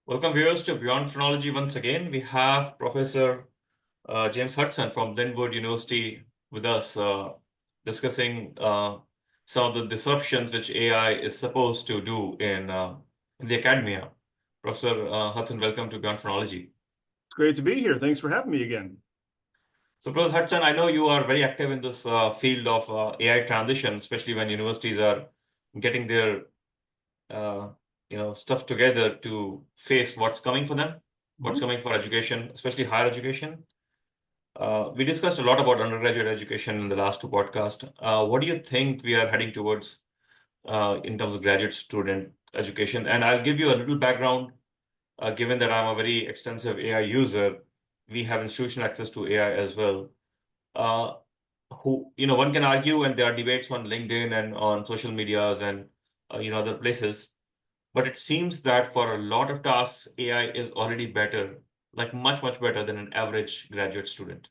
Welcome viewers to BeyondPhrenology once again. We have Professor James Hutson from Linwood University with us discussing some of the disruptions which AI is supposed to do in the academia. Professor Hudson, welcome to BeyondPhrenology. It's great to be here. Thanks for having me again. So, Professor Hudson, I know you are very active in this field of AI transition, especially when universities are getting their uh, stuff together to face what's coming for them, what's coming for education, especially higher education. We discussed a lot about undergraduate education in the last two podcasts. What do you think we are heading towards in terms of graduate student education? And I'll give you a little background, given that I'm a very extensive AI user. We have institutional access to AI as well. Uh, one can argue, and there are debates on LinkedIn and on social medias and other places. But it seems that for a lot of tasks, AI is already better, like much, much better than an average graduate student.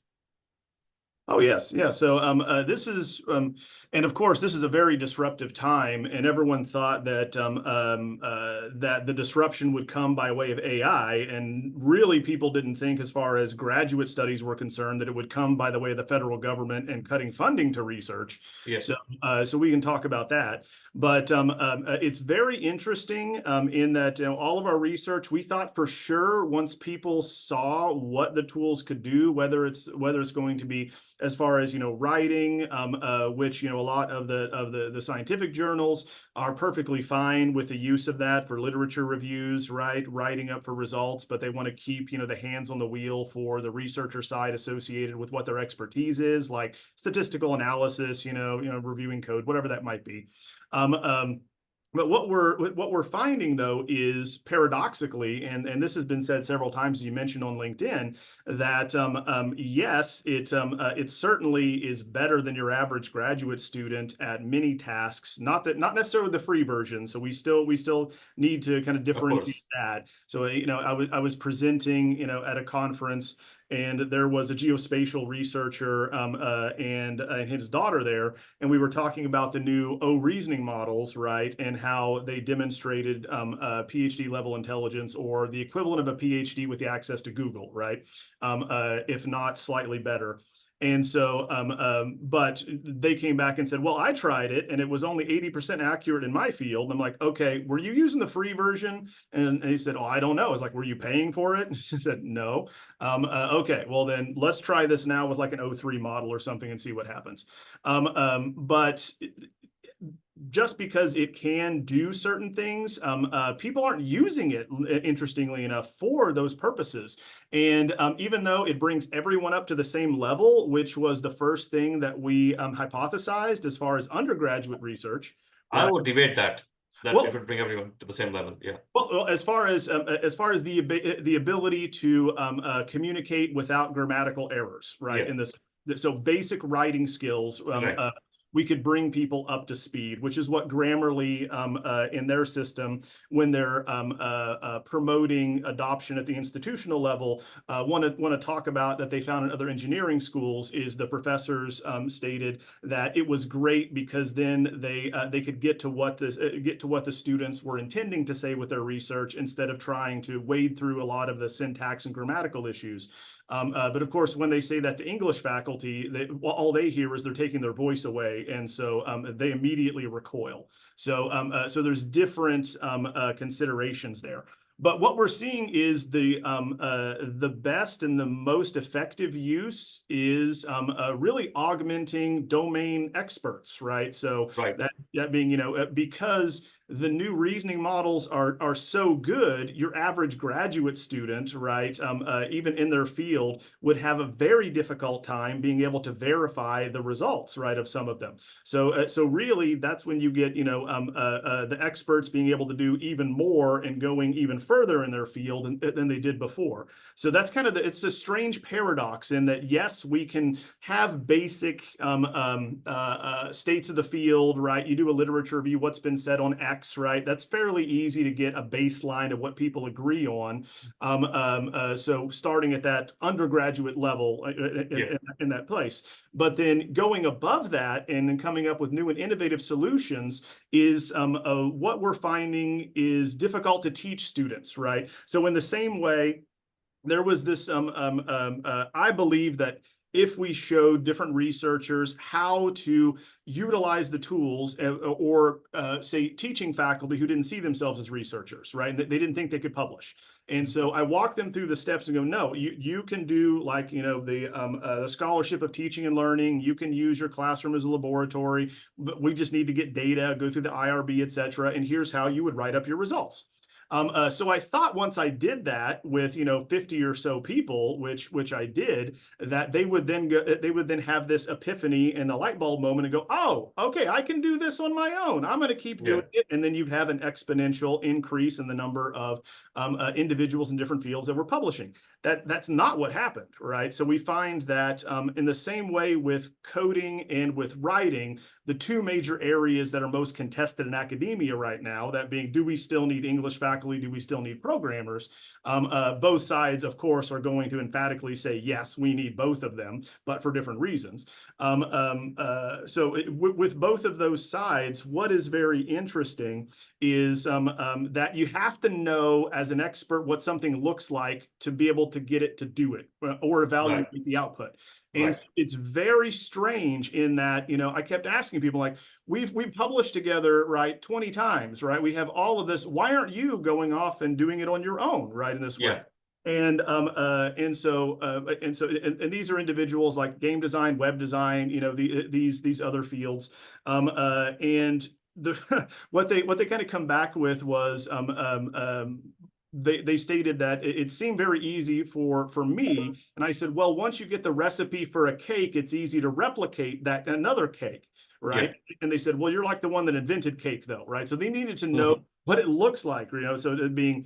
Oh, yes. Yeah. So this is, and of course, this is a very disruptive time, and everyone thought that that the disruption would come by way of AI, and really people didn't think, as far as graduate studies were concerned, that it would come by the way of the federal government and cutting funding to research. Yes. So we can talk about that. But it's very interesting in that all of our research, we thought for sure once people saw what the tools could do, whether it's going to be as far as writing, which a lot of the scientific journals are perfectly fine with the use of that for literature reviews, right? Writing up for results, but they want to keep the hands on the wheel for the researcher side associated with what their expertise is, like statistical analysis, reviewing code, whatever that might be. But what we're finding, though, is paradoxically, and this has been said several times, as you mentioned on LinkedIn, that yes, it certainly is better than your average graduate student at many tasks. Not necessarily the free version. So we still need to kind of differentiate that. So I was presenting at a conference, and there was a geospatial researcher and his daughter there, and we were talking about the new reasoning models, right, and how they demonstrated PhD level intelligence, or the equivalent of a PhD with the access to Google, right, if not slightly better. And so, but they came back and said, well, I tried it and it was only 80% accurate in my field. And I'm like, okay, were you using the free version? And he said, oh, I don't know. I was like, were you paying for it? And she said, no. Okay, well then let's try this now with like an O3 model or something and see what happens. But just because it can do certain things, people aren't using it, interestingly enough, for those purposes. And even though it brings everyone up to the same level, which was the first thing that we hypothesized as far as undergraduate research. I would debate that Well, it would bring everyone to the same level. Yeah. Well, as far as the ability to communicate without grammatical errors, right? Yeah. In this, so basic writing skills, Right. we could bring people up to speed, which is what Grammarly in their system, when they're promoting adoption at the institutional level, want to talk about that they found in other engineering schools, is the professors stated that it was great because then they could get to what the students were intending to say with their research, instead of trying to wade through a lot of the syntax and grammatical issues. But of course, when they say that to English faculty, all they hear is they're taking their voice away, and so they immediately recoil. So there's different considerations there. But what we're seeing is the best and the most effective use is really augmenting domain experts, right? So Right. that being, because the new reasoning models are so good, your average graduate student, right, even in their field, would have a very difficult time being able to verify the results, right, of some of them. So really, that's when you get the experts being able to do even more and going even further in their field than they did before. So that's kind of it's a strange paradox in that, yes, we can have basic states of the field, right? You do a literature review, what's been said on X, right? That's fairly easy to get a baseline of what people agree on. So starting at that undergraduate level in that place, but then going above that and then coming up with new and innovative solutions is what we're finding is difficult to teach students, right? So in the same way, there was this, I believe that if we showed different researchers how to utilize the tools or say teaching faculty who didn't see themselves as researchers, right? They didn't think they could publish. And so I walk them through the steps and go, no, you can do like, the scholarship of teaching and learning. You can use your classroom as a laboratory, but we just need to get data, go through the IRB, et cetera. And here's how you would write up your results. So I thought once I did that with 50 or so people, which I did, that they would then have this epiphany and the light bulb moment and go, oh, okay, I can do this on my own. I'm going to keep doing it, and then you'd have an exponential increase in the number of individuals in different fields that were publishing. That's not what happened, right? So we find that in the same way with coding and with writing, the two major areas that are most contested in academia right now, that being, do we still need English faculty? Do we still need programmers? Both sides, of course, are going to emphatically say, yes, we need both of them, but for different reasons. With both of those sides, what is very interesting is that you have to know as an expert what something looks like to be able to get it to do it or evaluate the output. And it's very strange in that, I kept asking people like, we've published together, right, 20 times, right? We have all of this. Why aren't you going off and doing it on your own, right, in this way? And these are individuals like game design, web design, these other fields. And what they kind of come back with was they stated that it seemed very easy for me. And I said, well, once you get the recipe for a cake, it's easy to replicate that another cake, right? And they said, well, you're like the one that invented cake though, right? So they needed to know what it looks like, so it being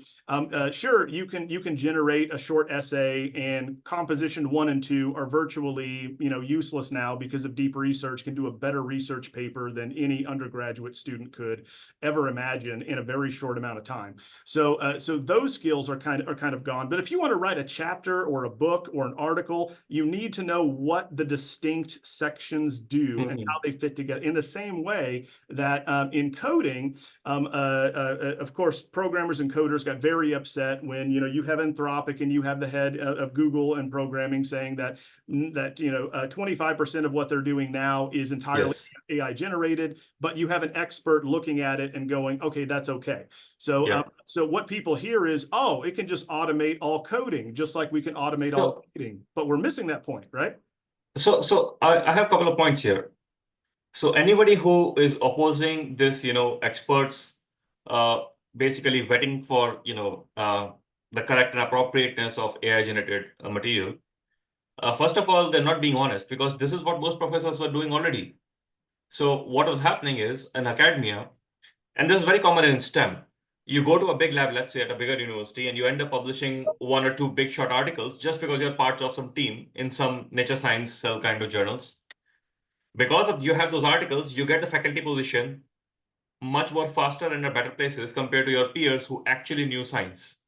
sure, you can generate a short essay, and composition 1 and 2 are virtually useless now because of deep research can do a better research paper than any undergraduate student could ever imagine in a very short amount of time. So those skills are kind of gone. But if you want to write a chapter or a book or an article, you need to know what the distinct sections do and how they fit together. In the same way that in coding, of course, programmers and coders got very upset when you have Anthropic and you have the head of Google and programming saying that 25% of what they're doing now is entirely AI generated, but you have an expert looking at it and going, okay, that's okay. So so what people hear is, oh, it can just automate all coding, just like we can automate all coding, but we're missing that point, right? So I have a couple of points here. So anybody who is opposing this, experts basically vetting for, the correct and appropriateness of AI generated material. First of all, they're not being honest, because this is what most professors were doing already. So what was happening is in academia, and this is very common in STEM, you go to a big lab, let's say at a bigger university, and you end up publishing 1 or 2 big short articles just because you're part of some team in some Nature Science Cell kind of journals. Because you have those articles, you get the faculty position much more faster and in better places compared to your peers who actually knew science.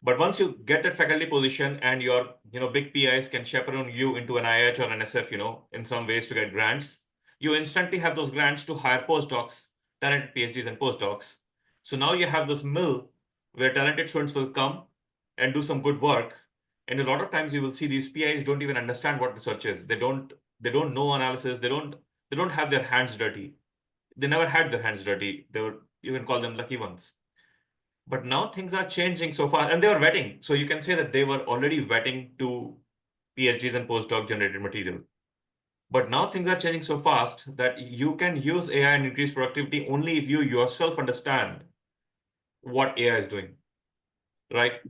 But once you get that faculty position and your big PIs can chaperone you into an IH or an SF, in some ways to get grants, you instantly have those grants to hire postdocs, talented PhDs and postdocs. So now you have this mill where talented students will come and do some good work. And a lot of times you will see these PIs don't even understand what research is. They don't know analysis. They don't have their hands dirty. They never had their hands dirty. You can call them lucky ones. But now things are changing so far, and they were vetting. So you can say that they were already vetting to PhDs and postdoc generated material. But now things are changing so fast that you can use AI and increase productivity only if you yourself understand what AI is doing, right?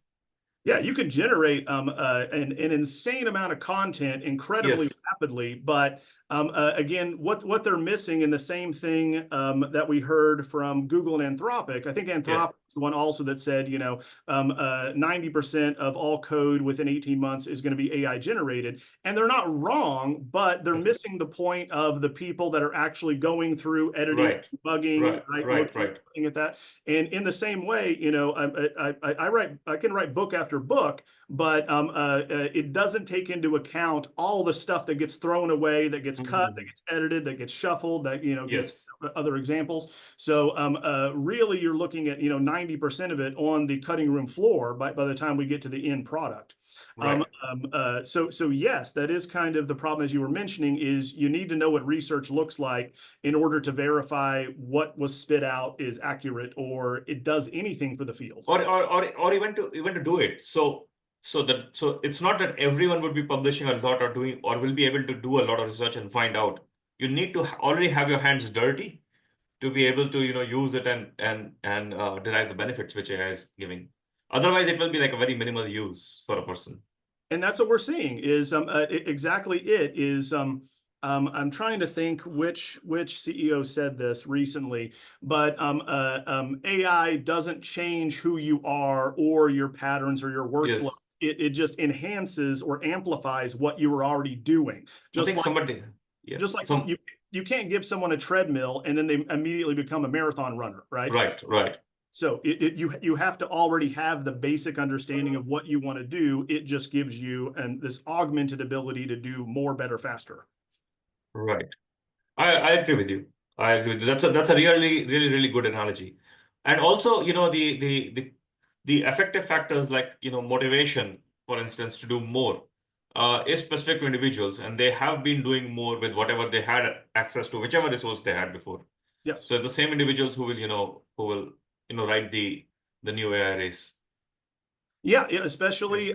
Yeah, you can generate an insane amount of content incredibly Yes. rapidly, but again, what they're missing, in the same thing that we heard from Google and Anthropic. I think Yeah. Anthropic is the one also that said, 90% of all code within 18 months is going to be AI generated, and they're not wrong, but they're missing the point of the people that are actually going through, editing, Right. bugging, Right. right, Right. Right. looking at that. And in the same way, I can write book after book, but it doesn't take into account all the stuff that gets thrown away, that gets cut, that Mhm. gets edited, that gets shuffled, that gets Yes. other examples. So really, you're looking at 90% of it on the cutting room floor by the time we get to the end product. Right. So yes, that is kind of the problem, as you were mentioning, is you need to know what research looks like in order to verify what was spit out is accurate or it does anything for the field. Or even to do it. So it's not that everyone would be publishing a lot or doing or will be able to do a lot of research and find out. You need to already have your hands dirty to be able to use it and derive the benefits which AI is giving. Otherwise, it will be like a very minimal use for a person. And that's what we're seeing is exactly it is. I'm trying to think which CEO said this recently, but AI doesn't change who you are or your patterns or your workflow. Yes, It just enhances or amplifies what you were already doing. I Just think like somebody, yeah, just like some you can't give someone a treadmill and then they immediately become a marathon runner, right? right, right, So you have to already have the basic understanding of what you want to do. It just gives you this augmented ability to do more, better, faster. right. I agree with you. I agree with you. That's a really, really, really good analogy. And also, the effective factors like motivation, for instance, to do more is specific to individuals, and they have been doing more with whatever they had access to, whichever resource they had before. Yes. So it's the same individuals who will ride the new AI race. Yeah, Yeah. especially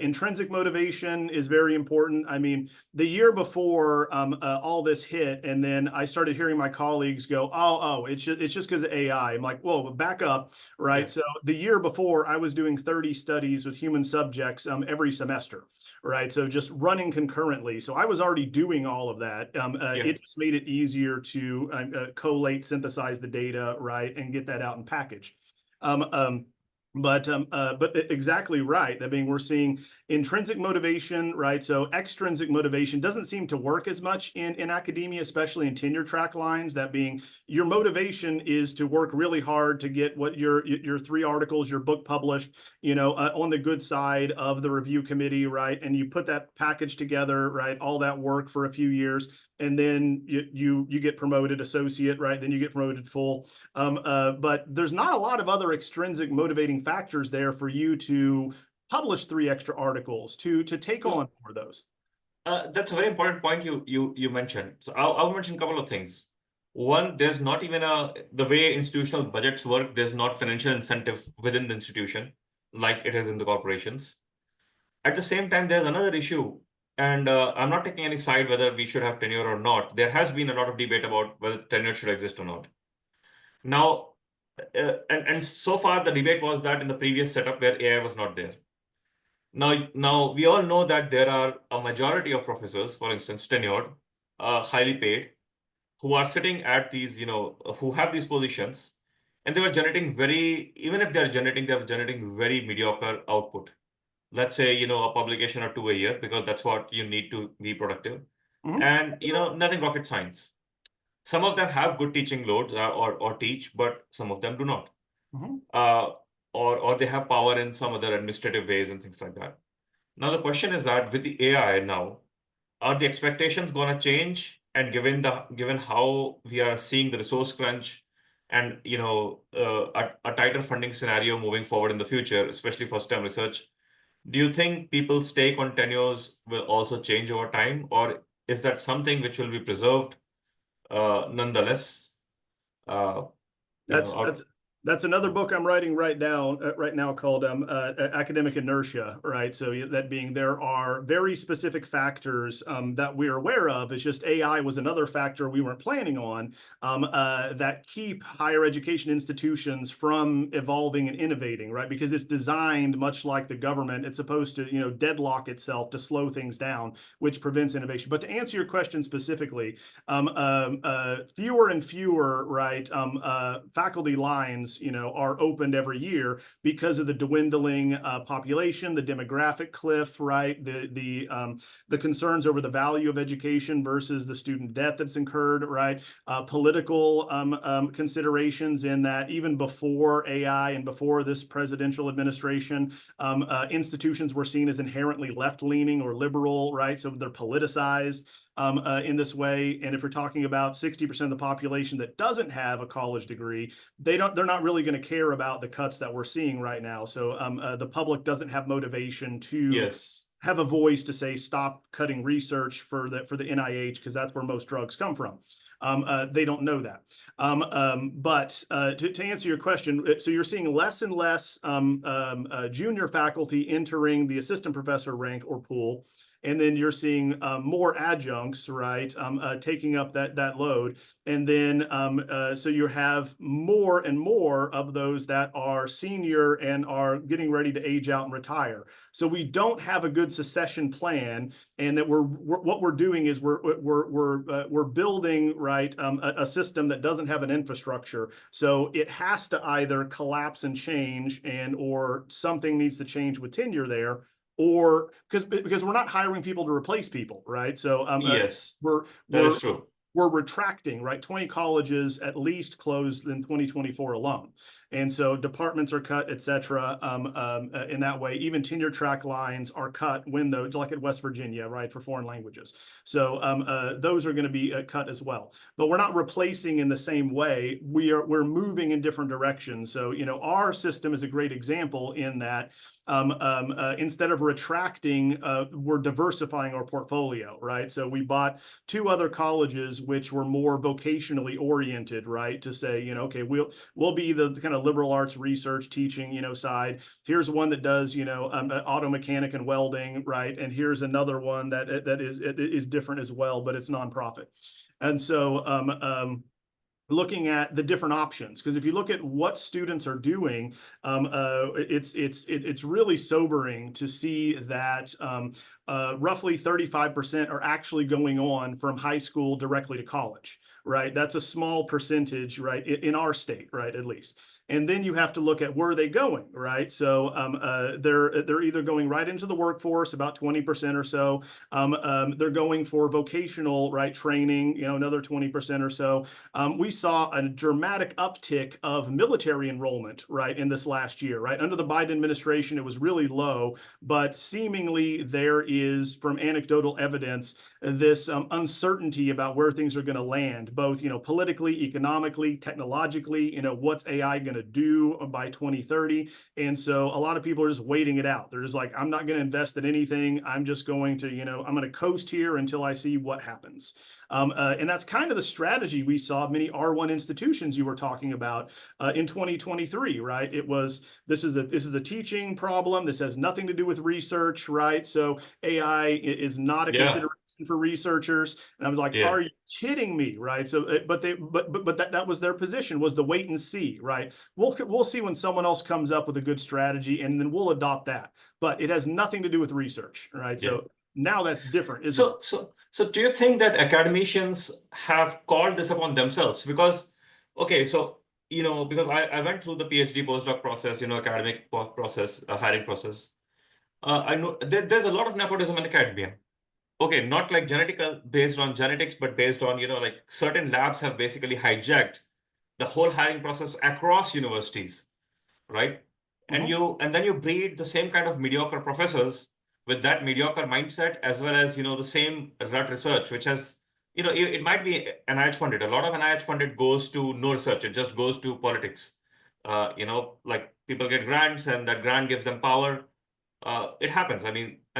intrinsic motivation is very important. I mean, the year before all this hit, and then I started hearing my colleagues go, "Oh, it's just because of AI." I'm like, "Whoa, but back up, right?" Yeah. So the year before, I was doing 30 studies with human subjects every semester, right? So just running concurrently. So I was already doing all of that. Yeah. It just made it easier to collate, synthesize the data, right, and get that out and packaged. Um, um, but exactly right. That being, we're seeing intrinsic motivation, right? So extrinsic motivation doesn't seem to work as much in academia, especially in tenure track lines. That being, your motivation is to work really hard to get what your 3 articles, your book published, on the good side of the review committee, right? And you put that package together, right? All that work for a few years, and then you get promoted associate, right? Then you get promoted full. But there's not a lot of other extrinsic motivating factors there for you to publish 3 extra articles, to take on So more of those. that's a very important point you mentioned. So I'll mention a couple of things. One, there's not even the way institutional budgets work, there's not financial incentive within the institution like it is in the corporations. At the same time, there's another issue, and I'm not taking any side whether we should have tenure or not. There has been a lot of debate about whether tenure should exist or not. Now, and so far the debate was that in the previous setup where AI was not there. Now we all know that there are a majority of professors, for instance, tenured, highly paid, who are sitting at these, who have these positions, and they were generating even if they're generating very mediocre output. Let's say, a publication or two a year, because that's what you need to be productive. Mhm, And, nothing rocket science. Some of them have good teaching loads or teach, but some of them do not. mhm. Uh, or they have power in some other administrative ways and things like that. Now, the question is that with the AI now, are the expectations going to change? And given how we are seeing the resource crunch and a tighter funding scenario moving forward in the future, especially for STEM research, do you think people's take on tenures will also change over time, or is that something which will be preserved nonetheless? Uh, That's or that's That's another book I'm writing right now called Academic Inertia, right? So that being there are very specific factors that we're aware of. It's just AI was another factor we weren't planning on that keep higher education institutions from evolving and innovating, right? Because it's designed much like the government. It's supposed to, deadlock itself to slow things down, which prevents innovation. But to answer your question specifically, fewer and fewer, right, faculty lines, are opened every year because of the dwindling population, the demographic cliff, right, the concerns over the value of education versus the student debt that's incurred, right, political considerations in that even before AI and before this presidential administration, institutions were seen as inherently left-leaning or liberal, right, so they're politicized in this way. And if we're talking about 60% of the population that doesn't have a college degree, they're not really going to care about the cuts that we're seeing right now. So the public doesn't have motivation to have a voice to say stop cutting research for the NIH, because that's where most drugs come from. They don't know that. But to answer your question, so you're seeing less and less junior faculty entering the assistant professor rank or pool, and then you're seeing more adjuncts, right, taking up that load. And then so you have more and more of those that are senior and are getting ready to age out and retire. So we don't have a good succession plan, and that what we're doing is we're building, right, a system that doesn't have an infrastructure. So it has to either collapse and change, or something needs to change with tenure there, or because we're not hiring people to replace people, right? So yes, we're that is true. We're retracting, right? 20 colleges at least closed in 2024 alone. And so departments are cut, et cetera, in that way. Even tenure track lines are cut when those, like at West Virginia, right, for foreign languages. So those are going to be cut as well. But we're not replacing in the same way. We're moving in different directions. So, our system is a great example in that instead of retracting, we're diversifying our portfolio, right? So we bought 2 other colleges which were more vocationally oriented, right? To say, okay, we'll be the kind of liberal arts research teaching, side. Here's one that does, auto mechanic and welding, right? And here's another one that is different as well, but it's nonprofit. And so looking at the different options, because if you look at what students are doing, it's really sobering to see that roughly 35% are actually going on from high school directly to college, right? That's a small percentage, right, in our state, right, at least. And then you have to look at where are they going, right? So they're either going right into the workforce, about 20% or so. They're going for vocational, right, training, another 20% or so. We saw a dramatic uptick of military enrollment, right, in this last year, right? Under the Biden administration, it was really low, but seemingly there is, from anecdotal evidence, this uncertainty about where things are going to land, both, politically, economically, technologically, what's AI going to do by 2030. And so a lot of people are just waiting it out. They're just like, I'm not going to invest in anything. I'm just going to, I'm going to coast here until I see what happens. And that's kind of the strategy we saw many R1 institutions you were talking about in 2023, right? It was, this is a teaching problem. This has nothing to do with research, right? So AI is not a consideration for researchers. And I was like, are you kidding me, right? So, but that was their position, was the wait and see, right? We'll see when someone else comes up with a good strategy, and then we'll adopt that. But it has nothing to do with research, right? So now that's different, isn't it? So do you think that academicians have called this upon themselves? Because, okay, so, because I went through the PhD postdoc process, academic process, hiring process. I know there's a lot of nepotism in academia. Okay, not like based on genetics, but based on, like certain labs have basically hijacked the whole hiring process across universities, right? And then you breed the same kind of mediocre professors with that mediocre mindset, as well as, the same rut research, which has, it might be NIH funded. A lot of NIH funded goes to no research. It just goes to politics. Like people get grants and that grant gives them power. It happens. I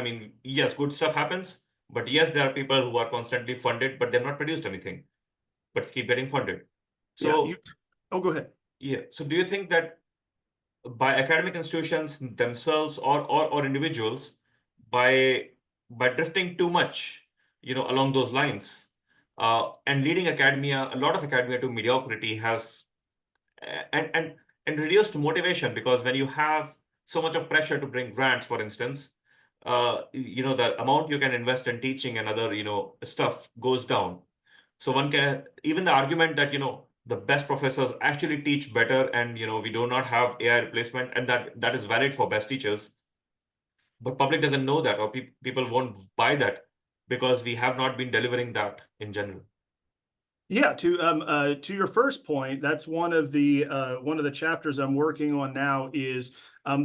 mean, yes, good stuff happens, but yes, there are people who are constantly funded, but they've not produced anything, but keep getting funded. So go ahead. Yeah. So do you think that by academic institutions themselves or individuals, by drifting too much, along those lines, and leading academia, a lot of academia, to mediocrity, has and and and reduced motivation, because when you have so much of pressure to bring grants, for instance, the amount you can invest in teaching and other, stuff goes down. So one can, even the argument that, the best professors actually teach better, and, we do not have AI replacement, and that is valid for best teachers. But public doesn't know that, or people won't buy that, because we have not been delivering that in general. Yeah, to your first point, that's one of the chapters I'm working on now is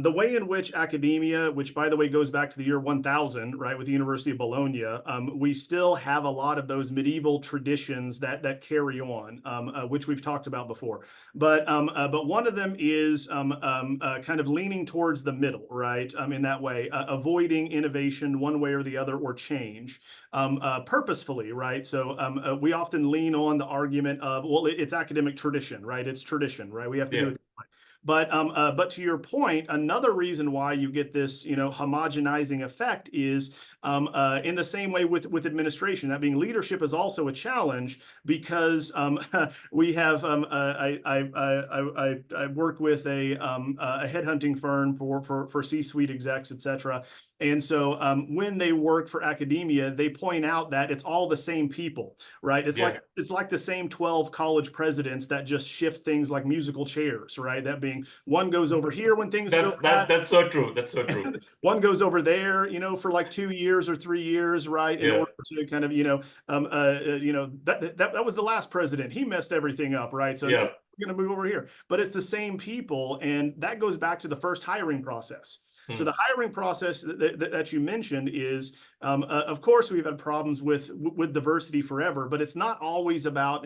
the way in which academia, which by the way goes back to the year 1000, right, with the University of Bologna, we still have a lot of those medieval traditions that carry on, which we've talked about before. But one of them is kind of leaning towards the middle, right, in that way, avoiding innovation one way or the other, or change. Purposefully, right? So we often lean on the argument of, well, it's academic tradition, right? It's tradition, right? We have to do Yeah. it. But to your point, another reason why you get this, homogenizing effect is in the same way with administration. That being, leadership is also a challenge because we have I work with a headhunting firm for C-suite execs, et cetera. And so when they work for academia, they point out that it's all the same people, right? It's Yeah. like the same 12 college presidents that just shift things like musical chairs, right? That being, one goes over here when things go bad, That's so true. That's so true. one goes over there, for like 2 years or 3 years, right? In Yeah. order to kind of, that was the last president. He messed everything up, right? So now Yeah. we're going to move over here. But it's the same people, and that goes back to the first hiring process. So the hiring process that you mentioned is, of course, we've had problems with diversity forever, but it's not always about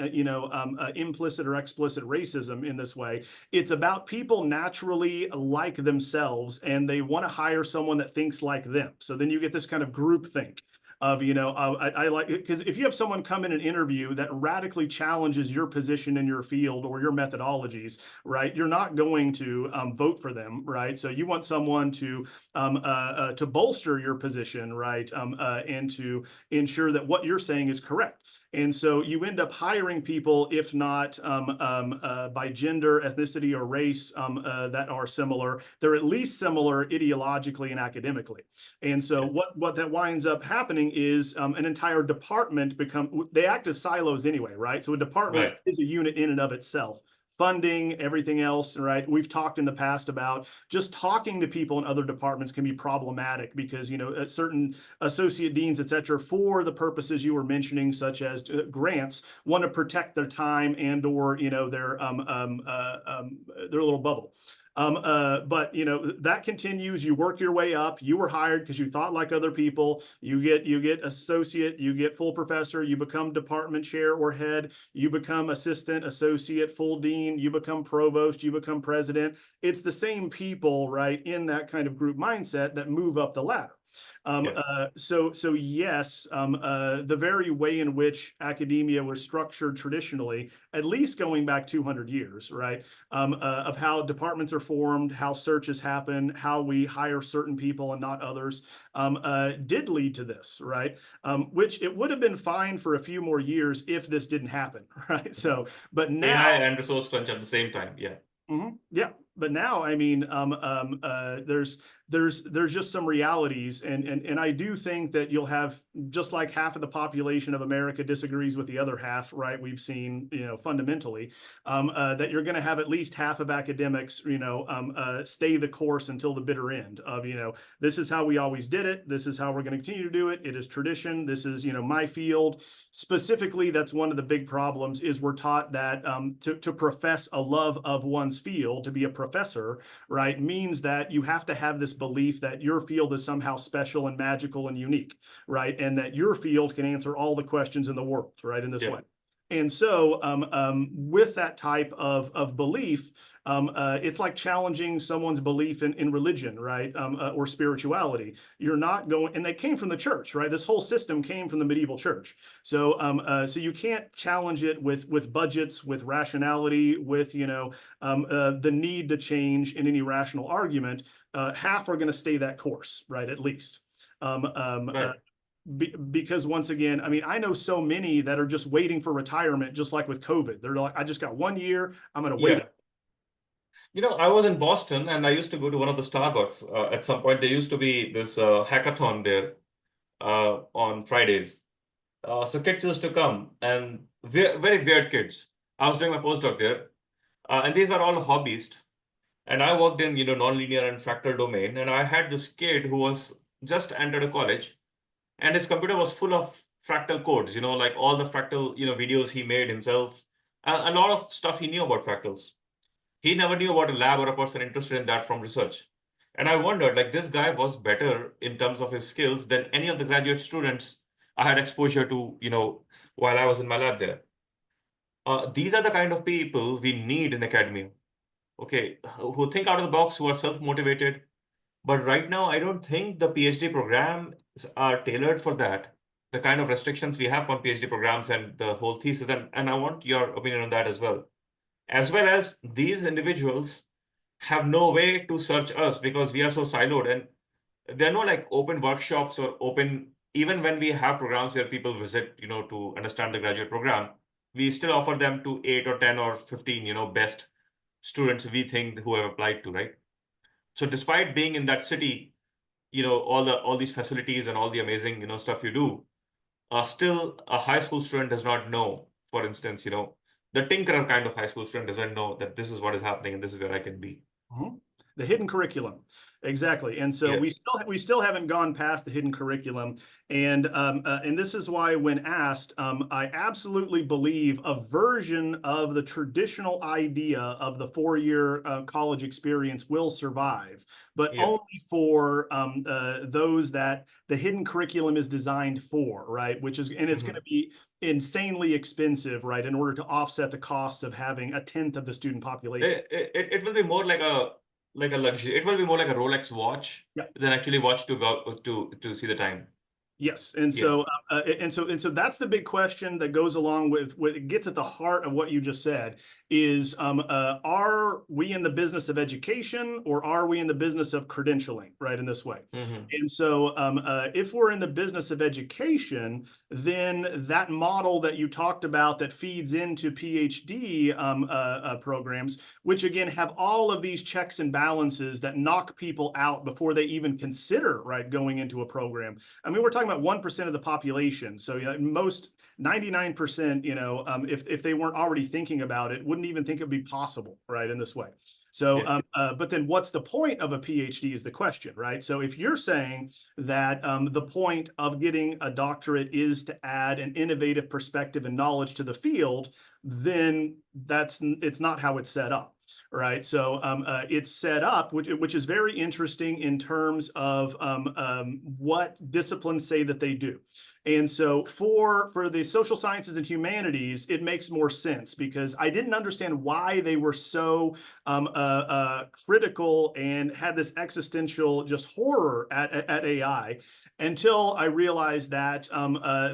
implicit or explicit racism in this way. It's about people naturally like themselves, and they want to hire someone that thinks like them. So then you get this kind of group think of, I like it because if you have someone come in an interview that radically challenges your position in your field or your methodologies, right, you're not going to vote for them, right? So you want someone to bolster your position, right, and to ensure that what you're saying is correct. And so you end up hiring people, if not by gender, ethnicity, or race, that are similar. They're at least similar ideologically and academically. And so what that winds up happening is an entire department they act as silos anyway, right? So a department Right. is a unit in and of itself. Funding, everything else, right? We've talked in the past about just talking to people in other departments can be problematic because, certain associate deans, et cetera, for the purposes you were mentioning, such as grants, want to protect their time and or, their little bubble. But that continues. You work your way up. You were hired because you thought like other people. You get associate, you get full professor, you become department chair or head, you become assistant, associate, full dean, you become provost, you become president. It's the same people, right, in that kind of group mindset that move up the ladder. So yes, the very way in which academia was structured traditionally, at least going back 200 years, right, of how departments are formed, how searches happen, how we hire certain people and not others, did lead to this, right? Which it would have been fine for a few more years if this didn't happen, right? So, but now, AI and resource crunch at the same time. Yeah. yeah, but now, I mean, there's just some realities, and I do think that you'll have, just like half of the population of America disagrees with the other half, right? We've seen, fundamentally, that you're going to have at least half of academics, stay the course until the bitter end of, this is how we always did it. This is how we're going to continue to do it. It is tradition. This is, my field. Specifically, that's one of the big problems is we're taught that to profess a love of one's field, to be a professor, right, means that you have to have this belief that your field is somehow special and magical and unique, right, and that your field can answer all the questions in the world, right, in this Yeah. way. And so with that type of belief, it's like challenging someone's belief in religion, right? Or spirituality. You're not going, and they came from the church, right? This whole system came from the medieval church. So so you can't challenge it with budgets, with rationality, with the need to change in any rational argument. Half are going to stay that course, right? At least. Right. Because once again, I mean, I know so many that are just waiting for retirement, just like with COVID. They're like, I just got 1 year. I'm going to wait. Yeah. I was in Boston and I used to go to one of the Starbucks. At some point, there used to be this hackathon there on Fridays. So kids used to come and very weird kids. I was doing my postdoc there, and these were all hobbyists. And I worked in, nonlinear and fractal domain. And I had this kid who was just entered a college, and his computer was full of fractal codes. Like all the fractal, videos he made himself. A lot of stuff he knew about fractals. He never knew about a lab or a person interested in that from research. And I wondered, like, this guy was better in terms of his skills than any of the graduate students I had exposure to, while I was in my lab there. These are the kind of people we need in academia, okay, who think out of the box, who are self-motivated. But right now, I don't think the PhD programs are tailored for that. The kind of restrictions we have on PhD programs and the whole thesis, and I want your opinion on that as well. As well as these individuals have no way to search us because we are so siloed, and there are no like open workshops or open, even when we have programs where people visit, to understand the graduate program, we still offer them to 8 or 10 or 15, best students we think who have applied to, right? So despite being in that city, all these facilities and all the amazing, stuff you do, still a high school student does not know, for instance, the tinkerer kind of high school student doesn't know that this is what is happening and this is where I can be. Mhm. The hidden curriculum, exactly. And so Yeah. we still haven't gone past the hidden curriculum, and this is why, when asked, I absolutely believe a version of the traditional idea of the 4-year college experience will survive, but Yeah. only for those that the hidden curriculum is designed for, right? And it's going to be insanely expensive, right, in order to offset the costs of having a tenth of the student population. It will be more like a luxury. It will be more like a Rolex watch Yeah. than actually watch to go to see the time. Yes, and Yeah. so that's the big question that goes along with what it gets at the heart of what you just said is are we in the business of education, or are we in the business of credentialing, right, in this way? And so if we're in the business of education, then that model that you talked about that feeds into PhD programs, which again have all of these checks and balances that knock people out before they even consider, right, going into a program. I mean, we're talking about 1% of the population. So most 99%, if they weren't already thinking about it, wouldn't even think it would be possible, right, in this way. So, Yeah. but then what's the point of a PhD is the question, right? So if you're saying that the point of getting a doctorate is to add an innovative perspective and knowledge to the field, then it's not how it's set up. Right, so it's set up, which is very interesting in terms of what disciplines say that they do. And so for the social sciences and humanities, it makes more sense because I didn't understand why they were so critical and had this existential just horror at AI until I realized that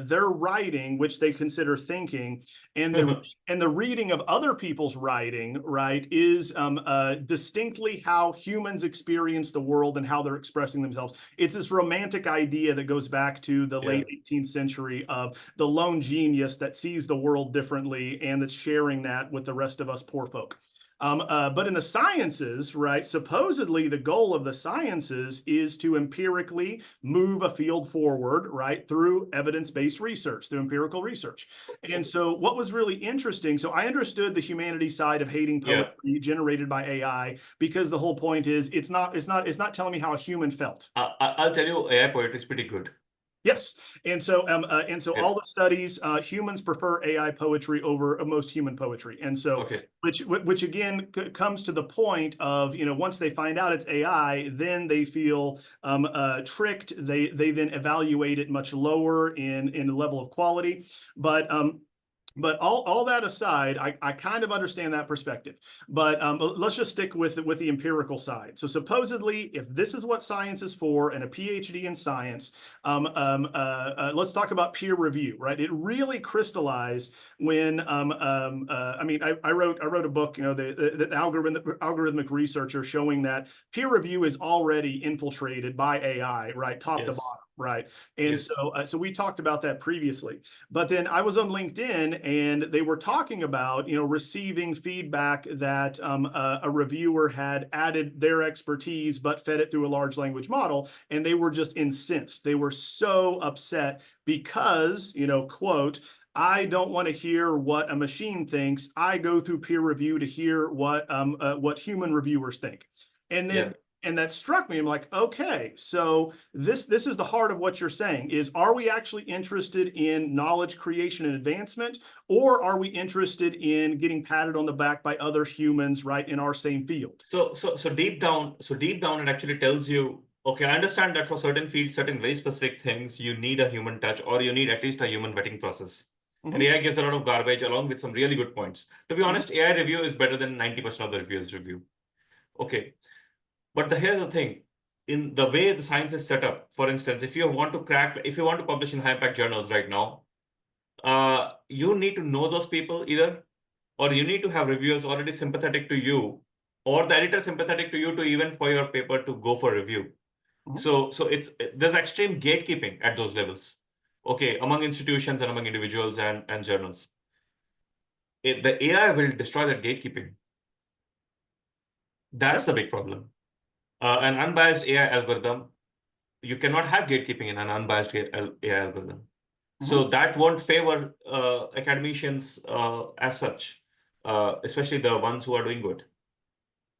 their writing, which they consider thinking, and the reading of other people's writing, right, is distinctly how humans experience the world and how they're expressing themselves. It's this romantic idea that goes back to the late 18th century of the lone genius that sees the world differently and that's sharing that with the rest of us poor folk. But in the sciences, right, supposedly the goal of the sciences is to empirically move a field forward, right, through evidence-based research, through empirical research. And so what was really interesting, so I understood the humanities side of hating poetry generated by AI, because the whole point is it's not telling me how a human felt. I'll tell you, AI poetry is pretty good. Yes, and so all the studies, humans prefer AI poetry over most human poetry, and so which again comes to the point of once they find out it's AI, then they feel tricked. They then evaluate it much lower in the level of quality, but But all that aside, I kind of understand that perspective. But let's just stick with the empirical side. So supposedly, if this is what science is for, and a PhD in science, let's talk about peer review, right? It really crystallized when I mean, I wrote a book, you know, the algorithmic researcher showing that peer review is already infiltrated by AI, right, top to Yes. bottom, right? And Yes. so we talked about that previously. But then I was on LinkedIn and they were talking about, you know, receiving feedback that a reviewer had added their expertise but fed it through a large language model, and they were just incensed. They were so upset because, you know, quote, I don't want to hear what a machine thinks. I go through peer review to hear what human reviewers think. And Yeah. then and that struck me. I'm like, okay, so this is the heart of what you're saying is, are we actually interested in knowledge creation and advancement, or are we interested in getting patted on the back by other humans, right, in our same field? So deep down, it actually tells you, okay, I understand that for certain fields, certain very specific things, you need a human touch, or you need at least a human vetting process. And Mhm, AI gives a lot of garbage along with some really good points. To be mhm, honest, AI review is better than 90% of the reviewers review. Okay. But here's the thing. In the way the science is set up, for instance, if you want to publish in high impact journals right now, you need to know those people either, or you need to have reviewers already sympathetic to you, or the editor sympathetic to you to even for your paper to go for review. mhm. So there's extreme gatekeeping at those levels, okay, among institutions and among individuals and journals. The AI will destroy that gatekeeping. That's Yep. the big problem. An unbiased AI algorithm, you cannot have gatekeeping in an unbiased AI algorithm. Mhm. So that won't favor academicians as such, especially the ones who are doing good.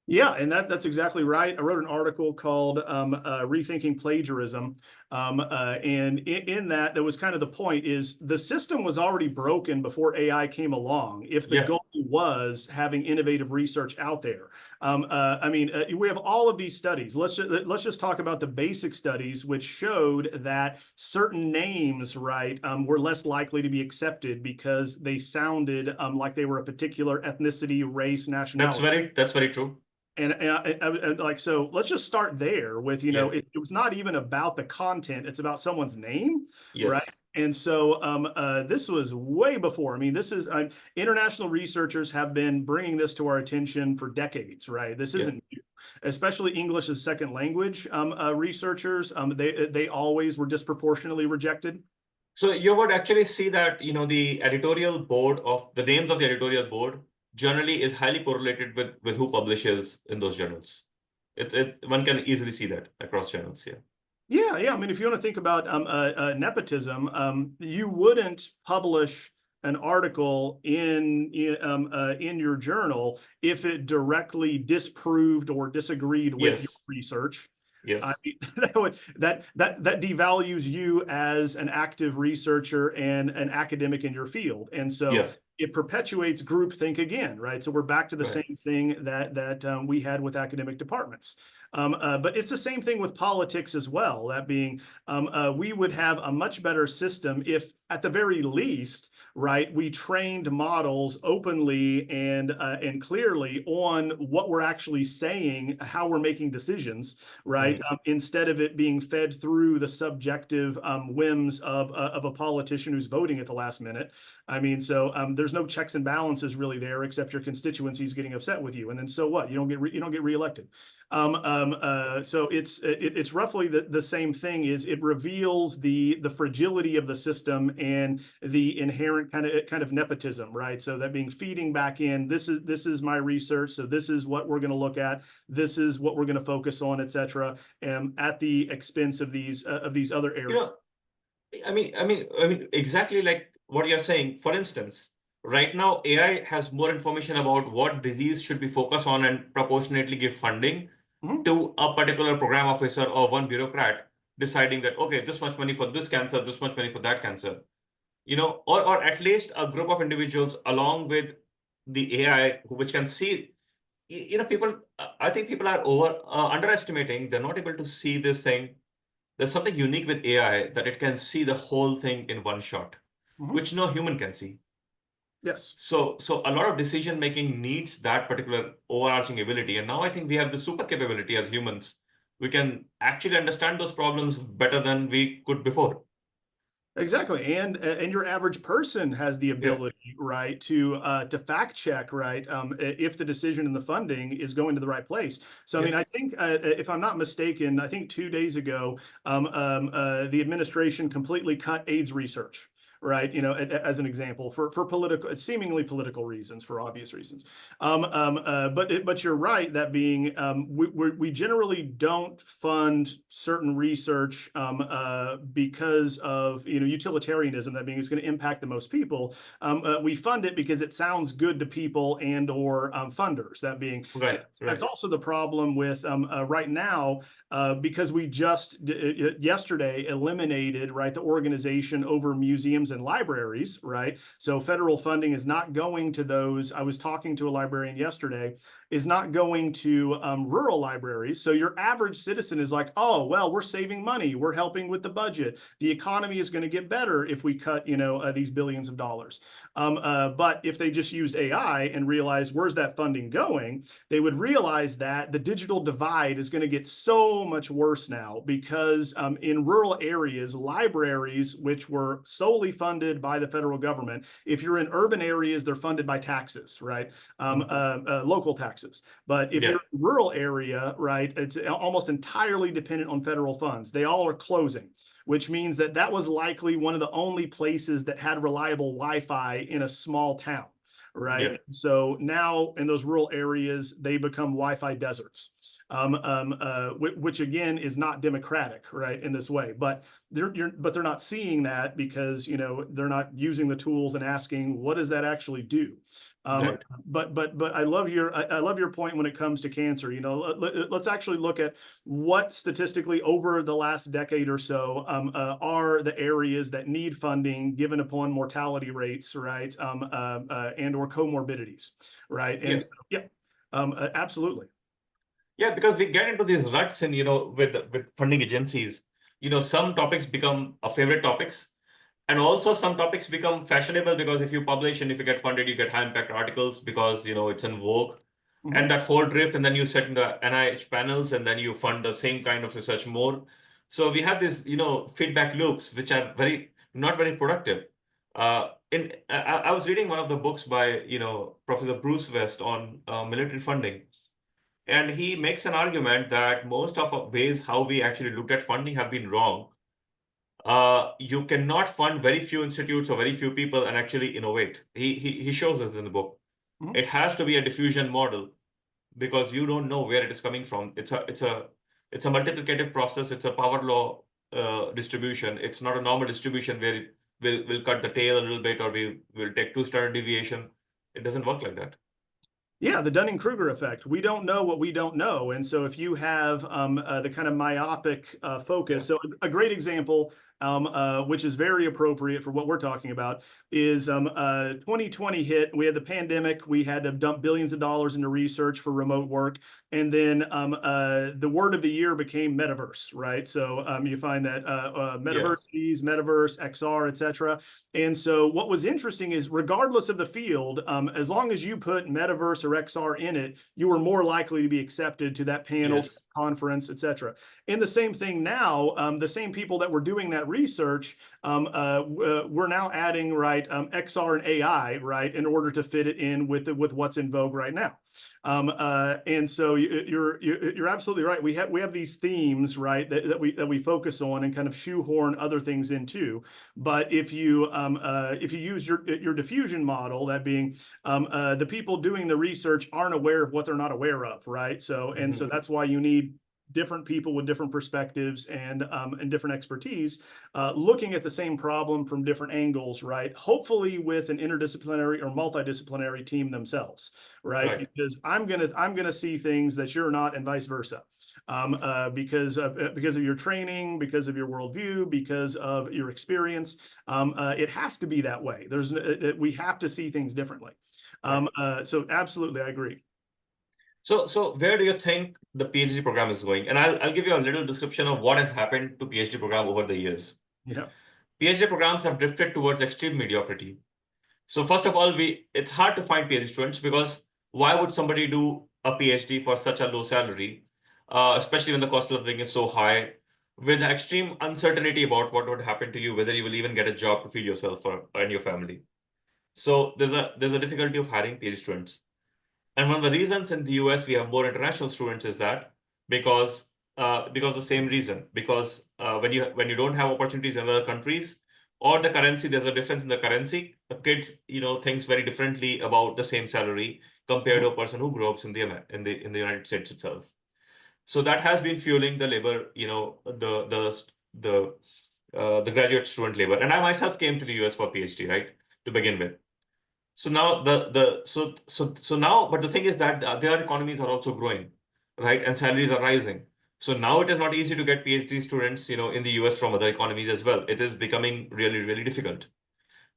Yeah, and that's exactly right. I wrote an article called "Rethinking Plagiarism," and in that, that was kind of the point: is the system was already broken before AI came along. If the Yeah, goal was having innovative research out there, I mean, we have all of these studies. Let's just talk about the basic studies, which showed that certain names, right, were less likely to be accepted because they sounded like they were a particular ethnicity, race, nationality. that's very true. And like, so let's just start there with, you know, Yeah, it was not even about the content, it's about someone's name, right? yes, And so this was way before. I mean, this is international researchers have been bringing this to our attention for decades, right? This yeah. isn't new, especially English as second language researchers. They always were disproportionately rejected. So you would actually see that, the editorial board of the names of the editorial board generally is highly correlated with who publishes in those journals. One can easily see that across journals. Yeah. Yeah, yeah. I mean, if you want to think about nepotism, you wouldn't publish an article in your journal if it directly disproved or disagreed with your Yes. research. I Yes. mean, that devalues you as an active researcher and an academic in your field, and so Yeah. it perpetuates groupthink again, right? So we're back to the Right. same thing that we had with academic departments. But it's the same thing with politics as well. That being, we would have a much better system if, at the very least, right, we trained models openly and clearly on what we're actually saying, how we're making decisions, right? Mhm. Instead of it being fed through the subjective whims of a politician who's voting at the last minute. I mean, so there's no checks and balances really there, except your constituencies getting upset with you, and then so what? You don't get reelected. So it's roughly the same thing. Is it reveals the fragility of the system and the inherent kind of nepotism, right? So that being feeding back in. This is my research. So this is what we're going to look at. This is what we're going to focus on, etc. At the expense of these other You areas. know, exactly like what you're saying. For instance, right now, AI has more information about what disease should be focused on and proportionately give funding Mhm. to a particular program officer or one bureaucrat deciding that, okay, this much money for this cancer, this much money for that cancer, or at least a group of individuals along with the AI which can see, people, I think people are underestimating. They're not able to see this thing. There's something unique with AI that it can see the whole thing in one shot, Mhm. which no human can see. Yes. So a lot of decision making needs that particular overarching ability. And now I think we have the super capability as humans. We can actually understand those problems better than we could before. Exactly, and your average person has the Yeah. ability, right, to fact check, right, if the decision and the funding is going to the right place. So, I Yeah. mean, I think if I'm not mistaken, I think 2 days ago, the administration completely cut AIDS research. Right, as an example, for political, seemingly political reasons, for obvious reasons. But you're right. That being, we generally don't fund certain research because of utilitarianism. That being, it's going to impact the most people. We fund it because it sounds good to people and or funders. That being, Right. that's Right. also the problem with right now, because we just yesterday eliminated, right, the organization over museums and libraries, right? So federal funding is not going to those. I was talking to a librarian yesterday, is not going to rural libraries. So your average citizen is like, oh, well, we're saving money. We're helping with the budget. The economy is going to get better if we cut, these billions of dollars. But if they just used AI and realized where's that funding going, they would realize that the digital divide is going to get so much worse now, because in rural areas, libraries, which were solely funded by the federal government, if you're in urban areas, they're funded by taxes, right? Local taxes. But if Yeah. you're in a rural area, right, it's almost entirely dependent on federal funds. They all are closing, which means that that was likely one of the only places that had reliable Wi-Fi in a small town, right? Yeah. So now in those rural areas, they become Wi-Fi deserts. Which again is not democratic, right, in this way. But they're not seeing that because they're not using the tools and asking, what does that actually do? Right. But I love your point when it comes to cancer. Let's actually look at what statistically over the last decade or so are the areas that need funding given upon mortality rates, right, and or comorbidities, right? And Yeah. so, yeah, absolutely. Yeah, because we get into these ruts and with funding agencies, some topics become a favorite topics. And also some topics become fashionable because if you publish and if you get funded, you get high impact articles because it's in vogue. Mhm. And that whole drift, and then you sit in the NIH panels and then you fund the same kind of research more. So we have these, feedback loops, which are not very productive. I was reading one of the books by, Professor Bruce West on military funding. And he makes an argument that most of our ways how we actually looked at funding have been wrong. You cannot fund very few institutes or very few people and actually innovate. He shows us in the book. Mhm. It has to be a diffusion model because you don't know where it is coming from. It's a multiplicative process. It's a power law distribution. It's not a normal distribution where we'll cut the tail a little bit or we'll take 2 standard deviation. It doesn't work like that. Yeah, the Dunning-Kruger effect. We don't know what we don't know. And so if you have the kind of myopic Yeah. focus, so a great example, which is very appropriate for what we're talking about, is 2020 hit. We had the pandemic. We had to dump billions of dollars into research for remote work. And then the word of the year became metaverse, right? So you find that Yeah. metaverse, XR, et cetera. And so what was interesting is regardless of the field, as long as you put metaverse or XR in it, you were more likely to be accepted to that panel, Yes. conference, et cetera. And the same thing now, the same people that were doing that research, we're now adding, right, XR and AI, right, in order to fit it in with what's in vogue right now. And so you're absolutely right. We have these themes, right, that we focus on and kind of shoehorn other things into. But if you use your diffusion model, that being the people doing the research aren't aware of what they're not aware of, right? So Mhm. that's why you need different people with different perspectives and different expertise, looking at the same problem from different angles, right? Hopefully with an interdisciplinary or multidisciplinary team themselves, right? Right. Because I'm gonna see things that you're not, and vice versa, because of your training, because of your worldview, because of your experience. It has to be that way. We have to see things differently. Right. So absolutely, I agree. So where do you think the PhD program is going? And I'll give you a little description of what has happened to PhD program over the years. Yeah. PhD programs have drifted towards extreme mediocrity. So first of all, it's hard to find PhD students because why would somebody do a PhD for such a low salary, especially when the cost of living is so high, with extreme uncertainty about what would happen to you, whether you will even get a job to feed yourself and your family. So there's a difficulty of hiring PhD students. And one of the reasons in the US we have more international students is that because because the same reason, because when you don't have opportunities in other countries or the currency, there's a difference in the currency. The kids thinks very differently about the same salary compared to a person who grew up in the United States itself. So that has been fueling the labor, the graduate student labor. And I myself came to the US for PhD, right, to begin with. So now but the thing is that their economies are also growing, right? And salaries are rising. So now it is not easy to get PhD students, in the US from other economies as well. It is becoming really, really difficult.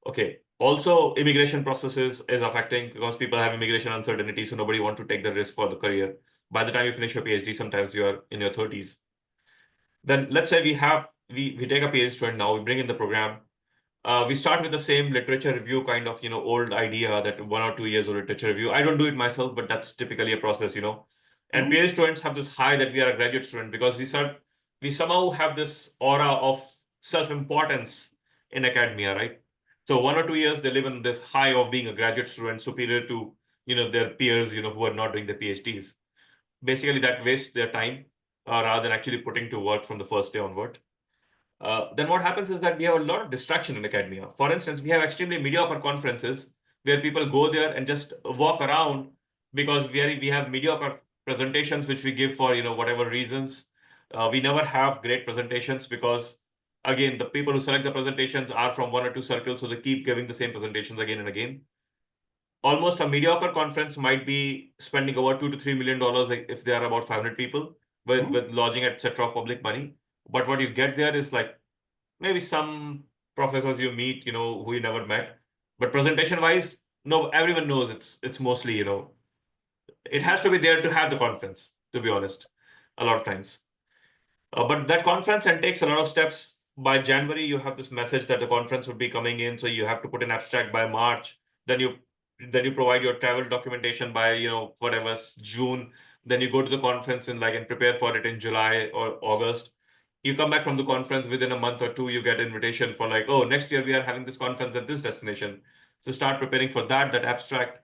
Okay. Also, immigration processes is affecting because people have immigration uncertainty, so nobody want to take the risk for the career. By the time you finish your PhD, sometimes you are in your 30s. Then let's say we take a PhD student now, we bring in the program, we start with the same literature review kind of, old idea that 1 or 2 years of literature review. I don't do it myself, but that's typically a process. And Mhm. PhD students have this high that we are a graduate student because we somehow have this aura of self-importance in academia, right? So 1 or 2 years, they live in this high of being a graduate student superior to, their peers, who are not doing their PhDs. Basically, that wastes their time rather than actually putting to work from the first day onward. Then what happens is that we have a lot of distraction in academia. For instance, we have extremely mediocre conferences where people go there and just walk around because we have mediocre presentations which we give for whatever reasons. We never have great presentations because again the people who select the presentations are from 1 or 2 circles, so they keep giving the same presentations again and again. Almost a mediocre conference might be spending over $2 to $3 million if there are about 500 people Mhm. with lodging, etc., public money. But what you get there is like maybe some professors you meet, who you never met. But presentation wise, no, everyone knows it's mostly, it has to be there to have the conference, to be honest, a lot of times. But that conference and takes a lot of steps. By January, you have this message that the conference would be coming in, so you have to put an abstract by March. Then you provide your travel documentation by whatever June. Then you go to the conference and prepare for it in July or August. You come back from the conference within a month or two, you get invitation for like, oh, next year we are having this conference at this destination. So start preparing for that. That abstract.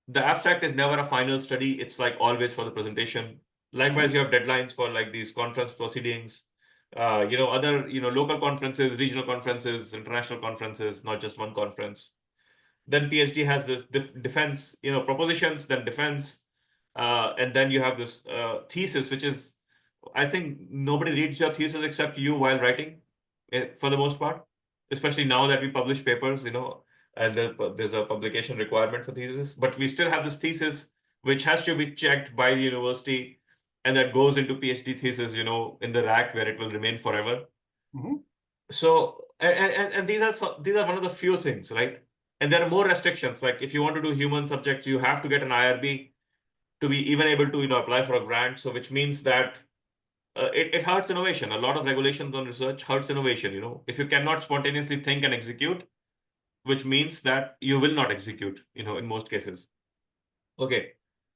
The abstract is never a final study. It's like always for the presentation. Mhm. Likewise, you have deadlines for like these conference proceedings, other, local conferences, regional conferences, international conferences, not just one conference. Then PhD has this defense, propositions, then defense, and then you have this thesis, which is, I think nobody reads your thesis except you while writing, for the most part. Especially now that we publish papers, and there's a publication requirement for thesis, but we still have this thesis which has to be checked by the university, and that goes into PhD thesis, in the rack where it will remain forever. Mhm. So and these are one of the few things, right? And there are more restrictions. Like if you want to do human subjects, you have to get an IRB to be even able to apply for a grant. So which means that it hurts innovation. A lot of regulations on research hurts innovation. If you cannot spontaneously think and execute, which means that you will not execute. In most cases. Okay,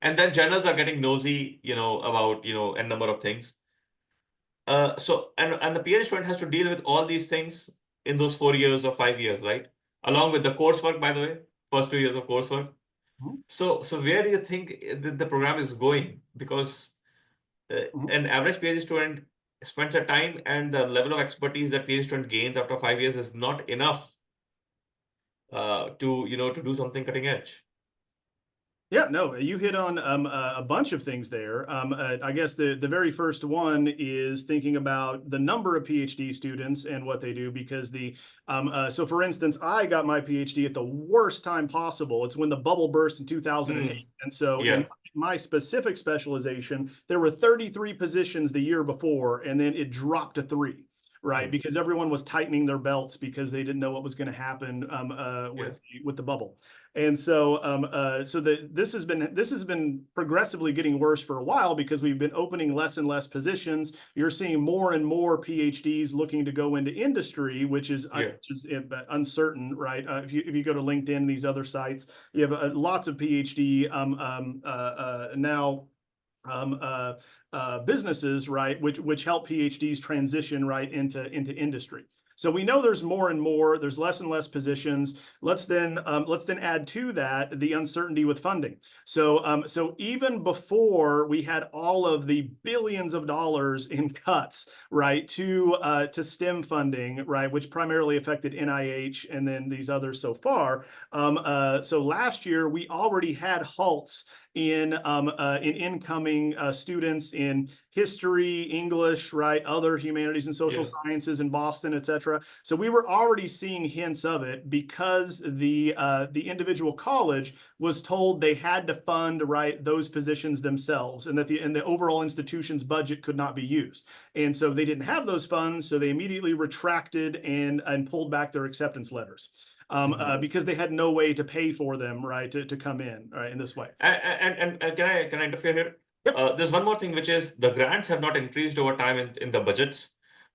and then journals are getting nosy. About a number of things. And the PhD student has to deal with all these things in those 4 years or 5 years, right? Along with the coursework, by the way, first 2 years of coursework. Mhm. So where do you think the program is going? Because Mhm. an average PhD student spends a time and the level of expertise that PhD student gains after 5 years is not enough to do something cutting edge. Yeah, no, you hit on a bunch of things there. I guess the very first one is thinking about the number of PhD students and what they do, because so for instance, I got my PhD at the worst time possible. It's when the bubble burst in 2008, Mm, and so in yeah. my specific specialization, there were 33 positions the year before, and then it dropped to 3. right? Because everyone was tightening their belts because they didn't know what was going to happen with the bubble. And so, this has been progressively getting worse for a while because we've been opening less and less positions. You're seeing more and more PhDs looking to go into industry, which is uncertain, right? If you go to LinkedIn and these other sites, you have lots of PhD now businesses, right, which help PhDs transition right into industry. So we know there's more and more, there's less and less positions. Let's then add to that the uncertainty with funding. So even before we had all of the billions of dollars in cuts, right, to STEM funding, right, which primarily affected NIH and then these others so far. So last year we already had halts in incoming students in history, English, right, other humanities and social sciences in Boston, et cetera. So we were already seeing hints of it because the individual college was told they had to fund right those positions themselves, and that the overall institution's budget could not be used. And so they didn't have those funds, so they immediately retracted and pulled back their acceptance letters. Because they had no way to pay for them, right, to come in, right, in this way. And can I interfere here? Yep. There's one more thing, which is the grants have not increased over time in the budgets,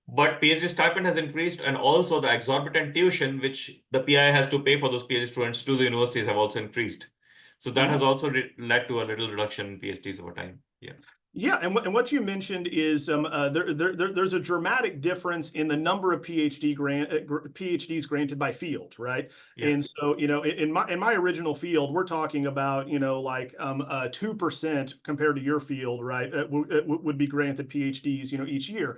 but PhD stipend has increased, and also the exorbitant tuition which the PI has to pay for those PhD students to the universities have also increased. So that has also led to a little reduction in PhDs over time. Yeah. Yeah, and what you mentioned is there's a dramatic difference in the number of PhDs granted by field, right? Yeah. And so in my original field, we're talking about like 2% compared to your field, right? Would be granted PhDs each year.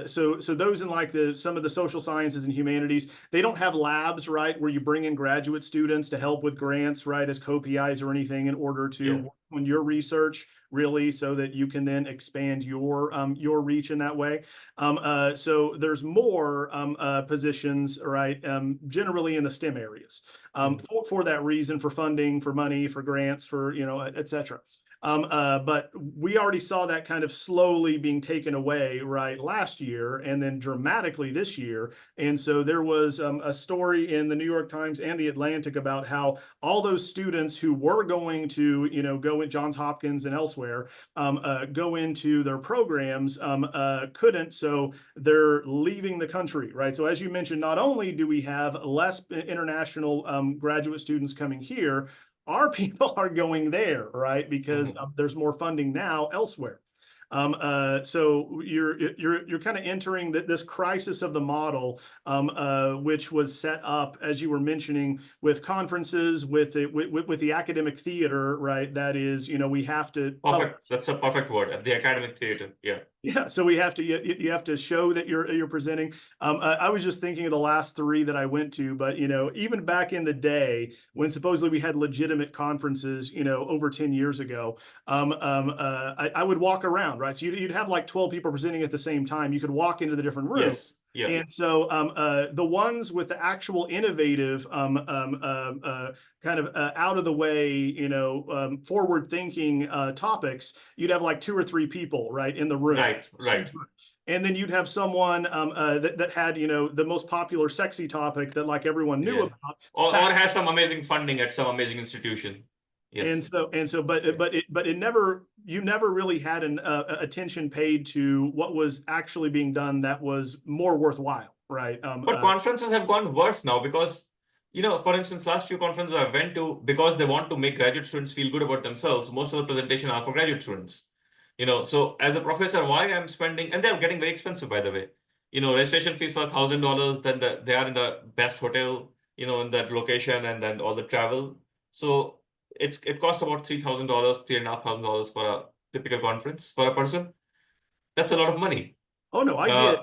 So those in like some of the social sciences and humanities, they don't have labs, right, where you bring in graduate students to help with grants, right, as co-PIs or anything in order to work on your research, really, so that you can then expand your reach in that way. So there's more positions, right, generally in the STEM areas, for that reason, for funding, for money, for grants, for et cetera. But we already saw that kind of slowly being taken away, right, last year, and then dramatically this year. And so there was a story in the New York Times and the Atlantic about how all those students who were going to, go in Johns Hopkins and elsewhere, go into their programs, couldn't. So they're leaving the country, right? So as you mentioned, not only do we have less international graduate students coming here, our people are going there, right? Because there's more funding now elsewhere. So you're kind of entering this crisis of the model, which was set up, as you were mentioning, with conferences, with the academic theater, right? That is, we have to. Perfect. That's a perfect word. The academic theater. Yeah. Yeah, so we have to you have to show that you're presenting. I was just thinking of the last three that I went to, but even back in the day when supposedly we had legitimate conferences, over 10 years ago, I would walk around, right? So you'd have like 12 people presenting at the same time. You could walk into the different rooms. Yes. Yeah. And so the ones with the actual innovative, kind of out of the way, forward-thinking topics, you'd have like 2 or 3 people, right, in the room. Right. And then you'd have someone that had, the most popular sexy topic that like everyone knew about. Or has some amazing funding at some amazing institution. Yes. But you never really had an attention paid to what was actually being done that was more worthwhile, right? But conferences have gone worse now because, for instance, last few conferences I went to, because they want to make graduate students feel good about themselves, most of the presentation are for graduate students. So as a professor, why I'm spending, and they're getting very expensive, by the way. Registration fees for $1,000, then they are in the best hotel, in that location, and then all the travel. So it costs about $3,000, $3,500 for a typical conference for a person. That's a lot of money. Oh no, I get.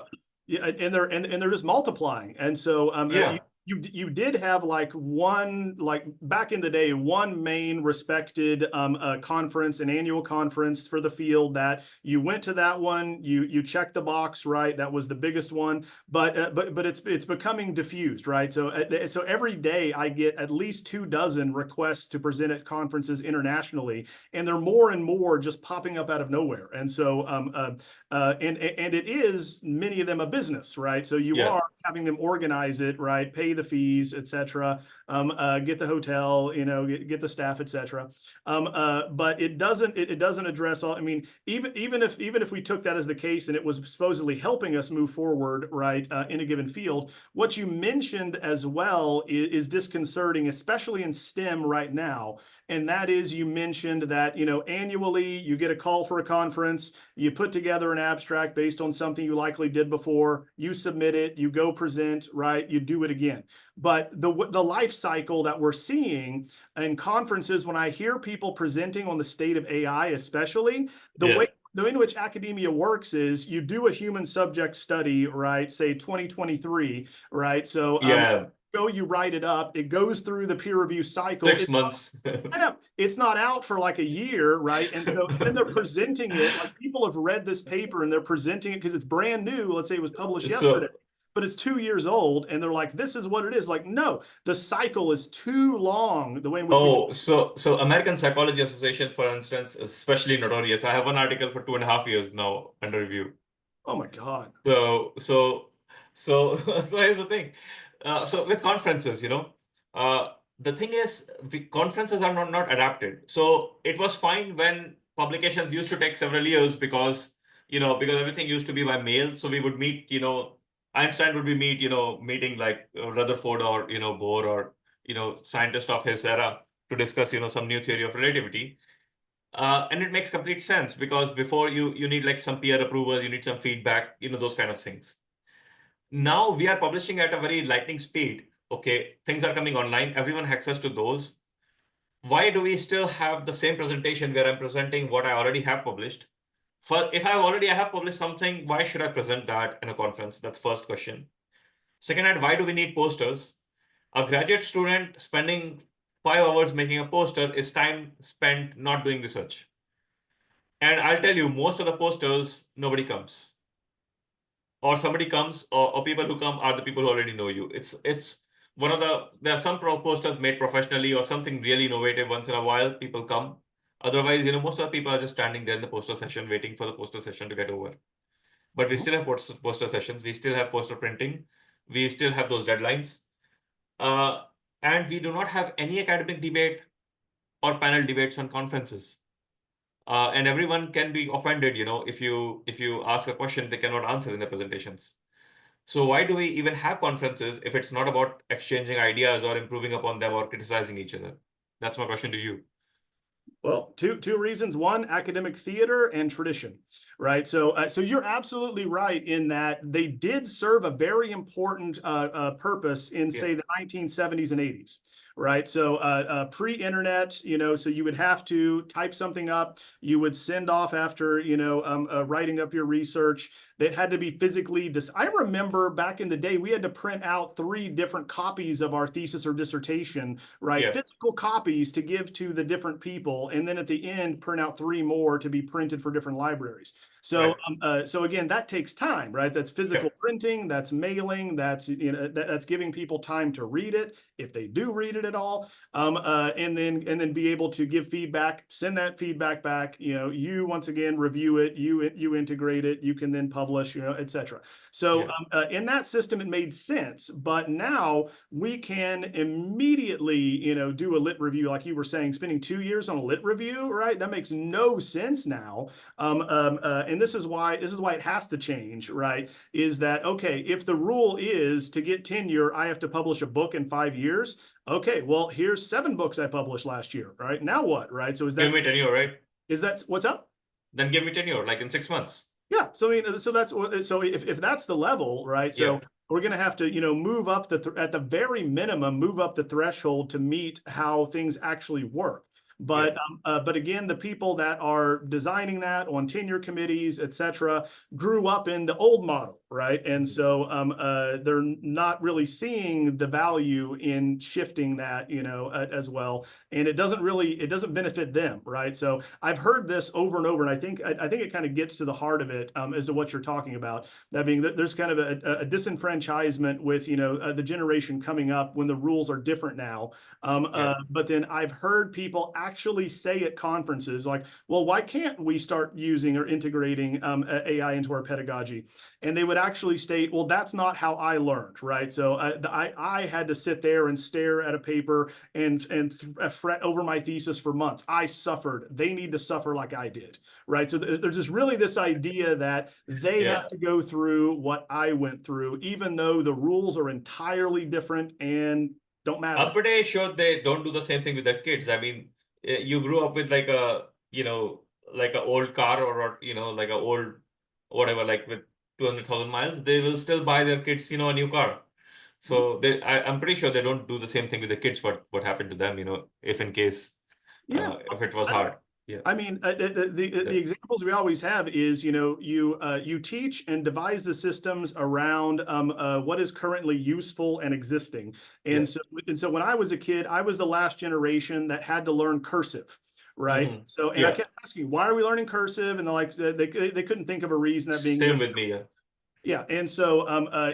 Yeah, and they're just multiplying, and so you did have like one, like back in the day, one main respected conference, an annual conference for the field that you went to. That one, you checked the box, right? That was the biggest one. But it's becoming diffused, right? So every day I get at least 24 requests to present at conferences internationally, and they're more and more just popping up out of nowhere. And so and it is, many of them, a business, right? So you Yeah. are having them organize it, right? Pay the fees, etc. Get the hotel, get the staff, etc. But it doesn't address all. I mean, even if we took that as the case and it was supposedly helping us move forward, right, in a given field, what you mentioned as well is disconcerting, especially in STEM right now. And that is, you mentioned that, annually you get a call for a conference, you put together an abstract based on something you likely did before, you submit it, you go present, right, you do it again. But the life cycle that we're seeing in conferences, when I hear people presenting on the state of AI, especially, the Yeah. way in which academia works is you do a human subject study, right? Say 2023, right? So Yeah. you write it up, it goes through the peer review cycle. 6 months. I know it's not out for like a year, right? And so then they're presenting it, like people have read this paper and they're presenting it because it's brand new. Let's say it was published yesterday, So, but it's 2 years old, and they're like, "This is what it is." Like, no, the cycle is too long. The way in which we, so American Psychology Association, for instance, is especially notorious. I have one article for 2.5 years now under review. oh my God. So, so, so here's the thing. So with conferences, the thing is, conferences are not adapted. So it was fine when publications used to take several years because everything used to be by mail. So we would meet, Einstein would be meeting like Rutherford or, Bohr or, scientist of his era to discuss, some new theory of relativity. And it makes complete sense because before you need like some peer approval, you need some feedback, those kind of things. Now we are publishing at a very lightning speed. Okay, things are coming online. Everyone has access to those. Why do we still have the same presentation where I'm presenting what I already have published? For if I have published something, why should I present that in a conference? That's first question. Second, why do we need posters? A graduate student spending 5 hours making a poster is time spent not doing research. And I'll tell you, most of the posters, nobody comes. Or somebody comes, or people who come are the people who already know you. It's one of there are some posters made professionally or something really innovative. Once in a while, people come. Otherwise, most of the people are just standing there in the poster session, waiting for the poster session to get over. But we still have poster sessions. We still have poster printing. We still have those deadlines. Uh, and we do not have any academic debate or panel debates on conferences. And everyone can be offended, if you ask a question they cannot answer in the presentations. So why do we even have conferences if it's not about exchanging ideas or improving upon them or criticizing each other? That's my question to you. Well, two reasons. One, academic theater and tradition, right? So you're absolutely right in that they did serve a very important purpose in, Yeah. say, the 1970s and 80s, right? So pre-internet, so you would have to type something up, you would send off after, writing up your research. That had to be physically. I remember back in the day, we had to print out 3 different copies of our thesis or dissertation, right? Yeah. Physical copies to give to the different people, and then at the end, print out 3 more to be printed for different libraries. So, Right. so again, that takes time, right? That's physical Yep. printing, that's mailing, that's that's giving people time to read it, if they do read it at all, and then be able to give feedback, send that feedback back. You once again review it, you integrate it, you can then publish, etc. So Yeah. in that system, it made sense. But now we can immediately, do a lit review, like you were saying, spending 2 years on a lit review, right? That makes no sense now. And this is why it has to change, right? Is that okay? If the rule is to get tenure, I have to publish a book in 5 years. Okay, well, here's 7 books I published last year, right? Now what, right? So Give me tenure, right? is that what's up? Then give me tenure, like in 6 months. Yeah. So I mean, so that's so if that's the level, right? Yeah. So we're going to have to, move up at the very minimum, move up the threshold to meet how things actually work. But again, the people that are designing that on tenure committees, et cetera, grew up in the old model, right? And so they're not really seeing the value in shifting that, as well. And it doesn't benefit them, right? So I've heard this over and over, and I think it kind of gets to the heart of it as to what you're talking about. That being that there's kind of a disenfranchisement with the generation coming up when the rules are different now. But then I've heard people actually say at conferences like, well, why can't we start using or integrating AI into our pedagogy? And they would actually state, well, that's not how I learned, right? So I had to sit there and stare at a paper and fret over my thesis for months. I suffered. They need to suffer like I did, right? So there's just really this idea that they have to go through what I went through, even though the rules are entirely different and don't matter. I'm pretty sure they don't do the same thing with their kids. I mean, you grew up with like like an old car or like an old whatever, like with 200,000 miles, they will still buy their kids, a new car. So I'm pretty sure they don't do the same thing with the kids. What happened to them, if in case, if it was hard. Yeah. I mean, the examples we always have is, you teach and devise the systems around what is currently useful and existing. And so when I was a kid, I was the last generation that had to learn cursive. Right. So, and I kept asking, why are we learning cursive? And they're like, they couldn't think of a reason that being. Same with me. Yeah. Yeah, and so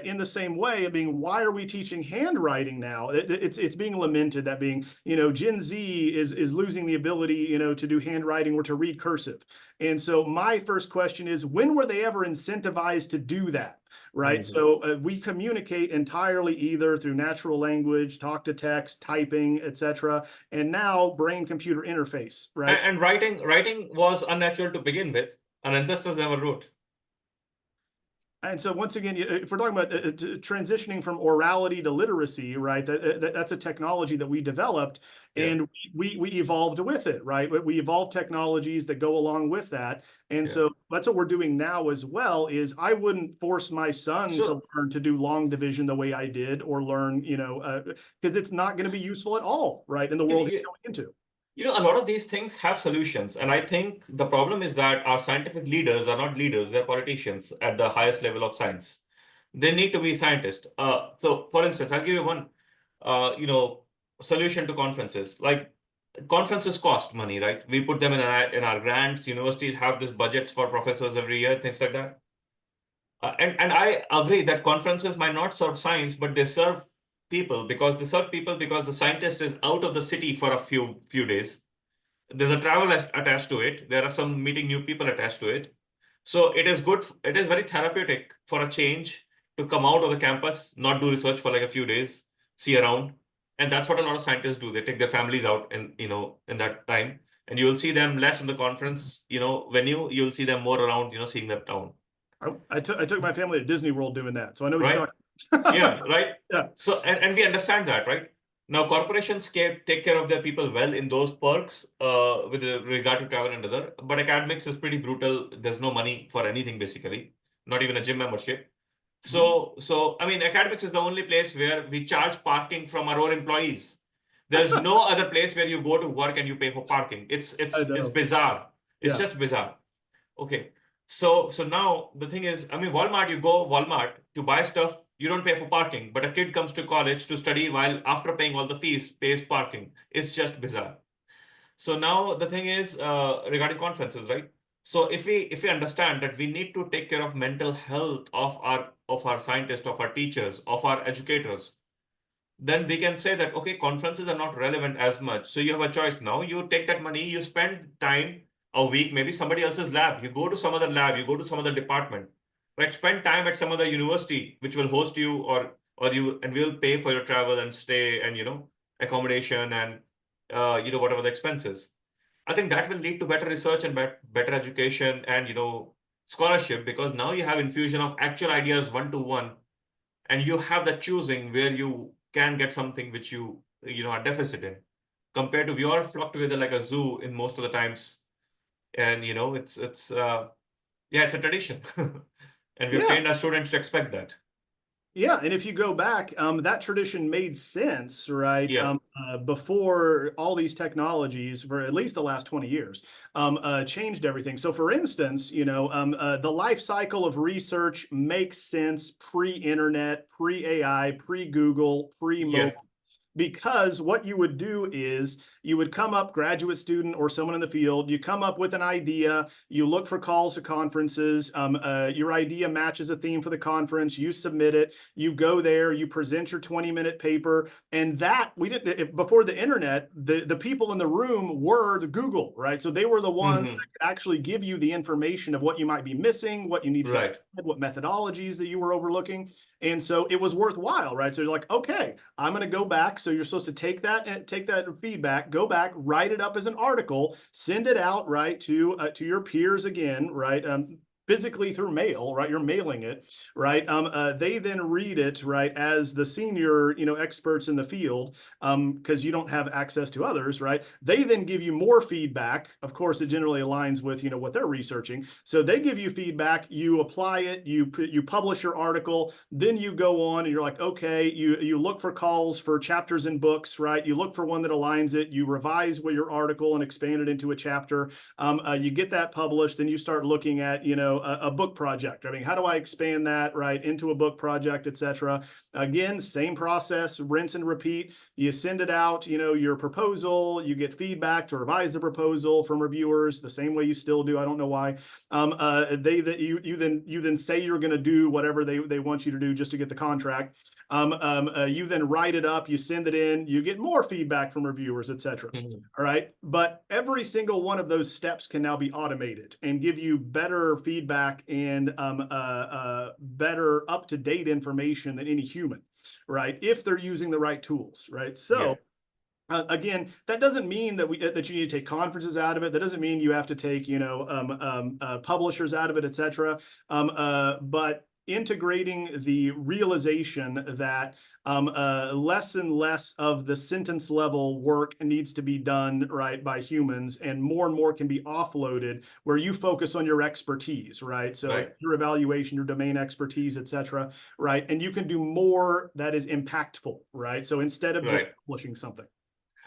in the same way, why are we teaching handwriting now? It's being lamented that being, Gen Z is losing the ability, to do handwriting or to read cursive. And so my first question is, when were they ever incentivized to do that? Right. So we communicate entirely either through natural language, talk to text, typing, etc. And now brain computer interface. Right. And writing was unnatural to begin with. Our ancestors never wrote. And so once again, if we're talking about transitioning from orality to literacy, right, that's a technology that we developed and we evolved with it, right? We evolved technologies that go along with that. And so that's what we're doing now as well, is I wouldn't force my son to learn to do long division the way I did, or learn, because it's not going to be useful at all, right, in the world he's going into. A lot of these things have solutions. And I think the problem is that our scientific leaders are not leaders, they're politicians at the highest level of science. They need to be scientists. So, for instance, I'll give you one, solution to conferences. Like, conferences cost money, right? We put them in our grants. Universities have these budgets for professors every year, things like that. And I agree that conferences might not serve science, but they serve people because the scientist is out of the city for a few days. There's a travel attached to it. There are some meeting new people attached to it. So it is good. It is very therapeutic for a change to come out of the campus, not do research for like a few days, see around. And that's what a lot of scientists do. They take their families out in that time. And you will see them less in the conference, venue. You'll see them more around, seeing that town. I took my family to Disney World doing that, so I know what you're talking about. Yeah, right. Yeah. So and we understand that, right? Now corporations take care of their people well in those perks with regard to travel and other, but academics is pretty brutal. There's no money for anything basically, not even a gym membership. So I mean, academics is the only place where we charge parking from our own employees. There's no other place where you go to work and you pay for parking. It's bizarre. It's just bizarre. Okay. So now the thing is, I mean, you go Walmart to buy stuff, you don't pay for parking, but a kid comes to college to study while after paying all the fees, pays parking. It's just bizarre. So now the thing is, regarding conferences, right? So if we understand that we need to take care of mental health of our scientists, of our teachers, of our educators, then we can say that, okay, conferences are not relevant as much. So you have a choice now. You take that money, you spend time, a week, maybe somebody else's lab. You go to some other lab, you go to some other department, right? Spend time at some other university, which will host you and we'll pay for your travel and stay and, accommodation and, whatever the expenses. I think that will lead to better research and better education and, scholarship, because now you have infusion of actual ideas one-to-one, and you have that choosing where you can get something which you are deficit in, compared to we all flock together like a zoo in most of the times. And it's a tradition. And we've trained our students to expect that. Yeah, and if you go back, that tradition made sense, right? Yeah. Before all these technologies, for at least the last 20 years, changed everything. So, for instance, the life cycle of research makes sense pre-internet, pre-AI, pre-Google, Yeah. pre-mobile. Because what you would do is you would come up, graduate student or someone in the field, you come up with an idea, you look for calls to conferences, your idea matches a theme for the conference, you submit it, you go there, you present your 20-minute paper, and that we didn't before the internet, the people in the room were the Google, right? So they were the ones that Hmm. could actually give you the information of what you might be missing, what you needed to Right. add, what methodologies that you were overlooking. And so it was worthwhile, right? So you're like, okay, I'm going to go back. So you're supposed to take that feedback, go back, write it up as an article, send it out, right, to your peers again, right? Physically through mail, right? You're mailing it, right? They then read it, right, as the senior, experts in the field, because you don't have access to others, right? They then give you more feedback. Of course, it generally aligns with, what they're researching. So they give you feedback, you apply it, you publish your article, then you go on and you're like, okay, you look for calls for chapters in books, right? You look for one that aligns it, you revise with your article and expand it into a chapter. You get that published, then you start looking at, a book project. I mean, how do I expand that, right, into a book project, etc. Again, same process, rinse and repeat. You send it out, your proposal, you get feedback to revise the proposal from reviewers the same way you still do. I don't know why. You then say you're going to do whatever they want you to do just to get the contract. You then write it up, you send it in, you get more feedback from reviewers, etc. Hmm. All right, but every single one of those steps can now be automated and give you better feedback and better up-to-date information than any human, right? If they're using the right tools, right? Yeah. So again, that doesn't mean that you need to take conferences out of it. That doesn't mean you have to take publishers out of it, etc. But integrating the realization that less and less of the sentence level work needs to be done right by humans, and more can be offloaded, where you focus on your expertise, right? So Right. your evaluation, your domain expertise, etc. Right, and you can do more that is impactful, right? So instead of just Right. publishing something.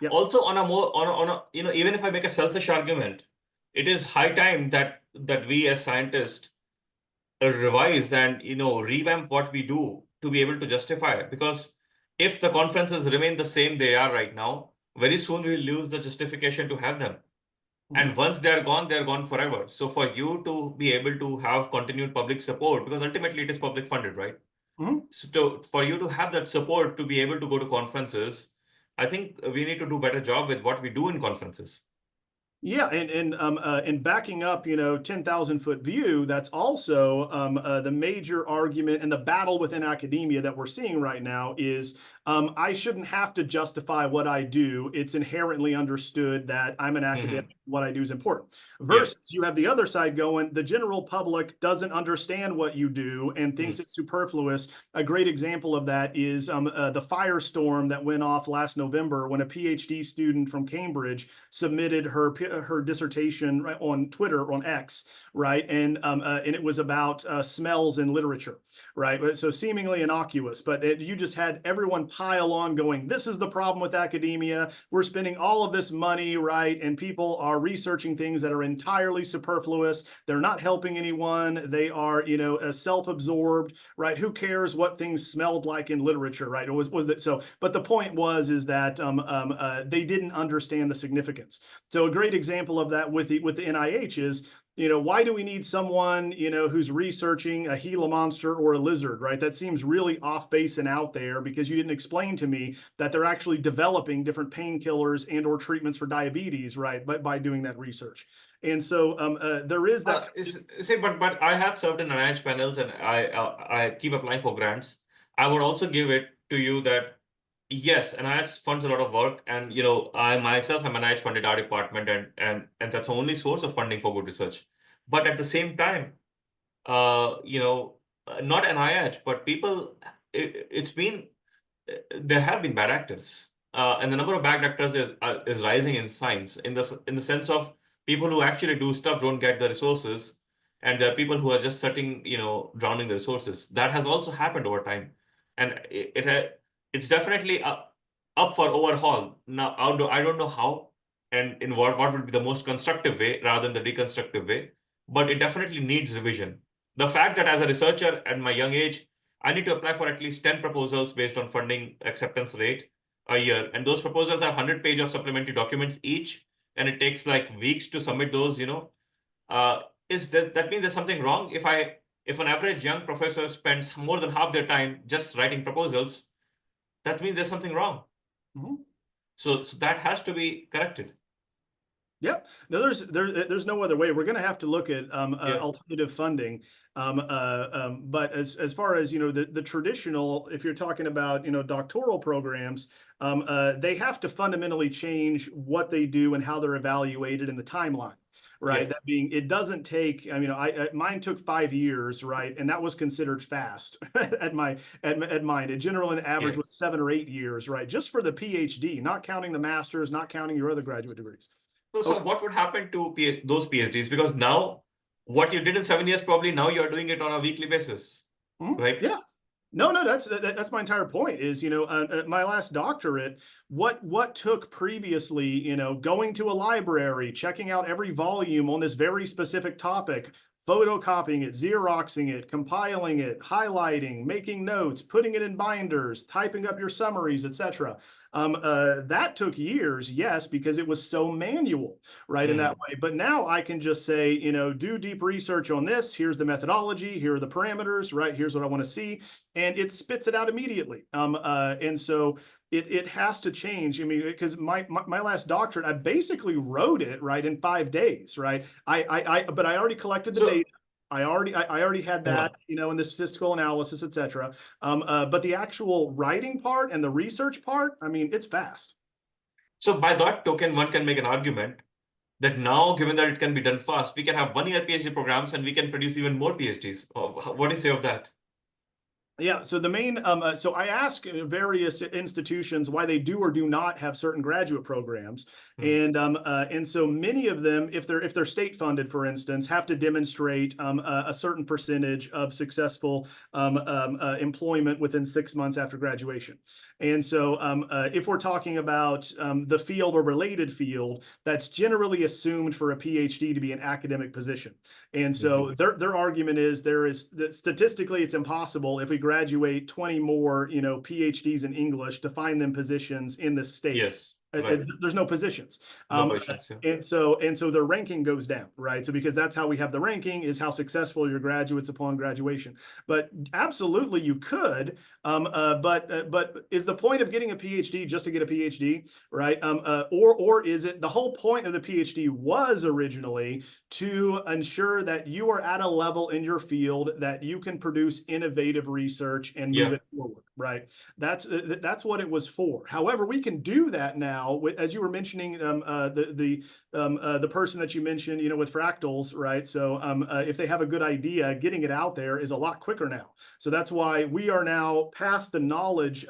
Yep. Also, on a more on a even if I make a selfish argument, it is high time that we as scientists revise and revamp what we do to be able to justify it. Because if the conferences remain the same they are right now, very soon we'll lose the justification to have them. Mhm. And once they're gone forever. So for you to be able to have continued public support, because ultimately it is public funded, right? Mhm. So for you to have that support to be able to go to conferences, I think we need to do a better job with what we do in conferences. Yeah, and backing up, 10,000-foot view, that's also the major argument and the battle within academia that we're seeing right now is I shouldn't have to justify what I do. It's inherently understood that I'm an academic. Hmm. What I do is important. Yeah. Versus you have the other side going, the general public doesn't understand what you do and thinks Mm. it's superfluous. A great example of that is the firestorm that went off last November when a PhD student from Cambridge submitted her dissertation right on Twitter, on X, right, and it was about smells in literature, right. So seemingly innocuous, but you just had everyone pile on, going, "This is the problem with academia. We're spending all of this money, right, and people are researching things that are entirely superfluous. They're not helping anyone. They are, self-absorbed, right? Who cares what things smelled like in literature, right? It was that so? But the point is that they didn't understand the significance. So a great example of that with the NIH is, why do we need someone, who's researching a Gila monster or a lizard, right? That seems really off base and out there, because you didn't explain to me that they're actually developing different painkillers and or treatments for diabetes, right? But by doing that research. And so there is that. Say, but I have served in NIH panels, and I keep applying for grants. I would also give it to you that yes, NIH funds a lot of work, and I myself am an NIH funded our department, and that's the only source of funding for good research. But at the same time, not NIH, but people, it's been there have been bad actors, and the number of bad actors is rising in science, in the sense of people who actually do stuff don't get the resources, and there are people who are just sitting, drowning the resources. That has also happened over time. and it's definitely up for overhaul. Now, I don't know how and in what would be the most constructive way rather than the deconstructive way, but it definitely needs revision. The fact that as a researcher at my young age, I need to apply for at least 10 proposals based on funding acceptance rate a year, and those proposals have 100 pages of supplementary documents each, and it takes like weeks to submit those, uh, that means there's something wrong? If an average young professor spends more than half their time just writing proposals, that means there's something wrong. Mm-hmm. So that has to be corrected. Yep. No, there's no other way. We're going to have to look at Yeah. alternative funding. But as far as the traditional, if you're talking about doctoral programs, they have to fundamentally change what they do and how they're evaluated in the timeline. Right. Yeah. That being, it doesn't take. I mean, mine took 5 years, right, and that was considered fast at mine. It generally the average Yeah. was 7 or 8 years, right, just for the PhD, not counting the masters, not counting your other graduate degrees. So what would happen to those PhDs? Because now what you did in 7 years, probably now you're doing it on a weekly basis, right? Yeah. No, that's my entire point is, my last doctorate, what took previously, going to a library, checking out every volume on this very specific topic, photocopying it, Xeroxing it, compiling it, highlighting, making notes, putting it in binders, typing up your summaries, etc. That took years, yes, because it was so manual, right, in that way. But now I can just say, do deep research on this. Here's the methodology. Here are the parameters, right? Here's what I want to see, and it spits it out immediately. And so it has to change. I mean, because my last doctorate, I basically wrote it right in 5 days, right? But I already collected the data. I already had that, in the statistical analysis, et cetera. But the actual writing part and the research part, I mean, it's fast. So by that token, one can make an argument that now, given that it can be done fast, we can have 1 year PhD programs and we can produce even more PhDs. What do you say of that? Yeah, so the main, so I ask various institutions why they do or do not have certain graduate programs, and so many of them, if they're state funded, for instance, have to demonstrate a certain percentage of successful employment within 6 months after graduation. And so if we're talking about the field or related field, that's generally assumed for a PhD to be an academic position. And so their argument is statistically it's impossible if we graduate 20 more, PhDs in English to find them positions in the state. Yes, right. There's no positions. No positions, yeah. And so the ranking goes down, right? So because that's how we have the ranking is how successful your graduates upon graduation. But absolutely you could, but is the point of getting a PhD just to get a PhD, right? Or is it the whole point of the PhD was originally to ensure that you are at a level in your field that you can produce innovative research and move it forward, right? That's what it was for. However, we can do that now, as you were mentioning, the person that you mentioned, with fractals, right? So if they have a good idea, getting it out there is a lot quicker now. So that's why we are now past the knowledge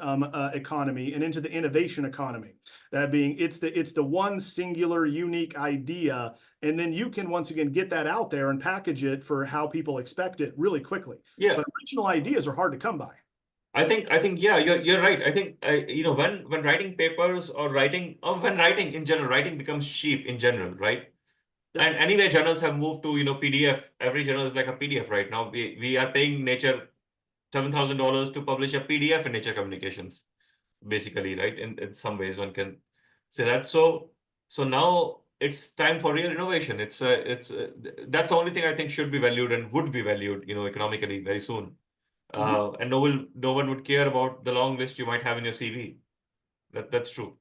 economy and into the innovation economy. That being, it's the one singular unique idea, and then you can once again get that out there and package it for how people expect it really quickly. Yeah. But original ideas are hard to come by. I think yeah, you're right. I think when writing papers or when writing in general, writing becomes cheap in general, right? Yep. And anyway, journals have moved to PDF. Every journal is like a PDF right now. We are paying Nature $7,000 to publish a PDF in Nature Communications, basically, right? In some ways, one can say that. So now it's time for real innovation. It's that's the only thing I think should be valued and would be valued, economically very soon. And no one would care about the long list you might have in your CV. That's true.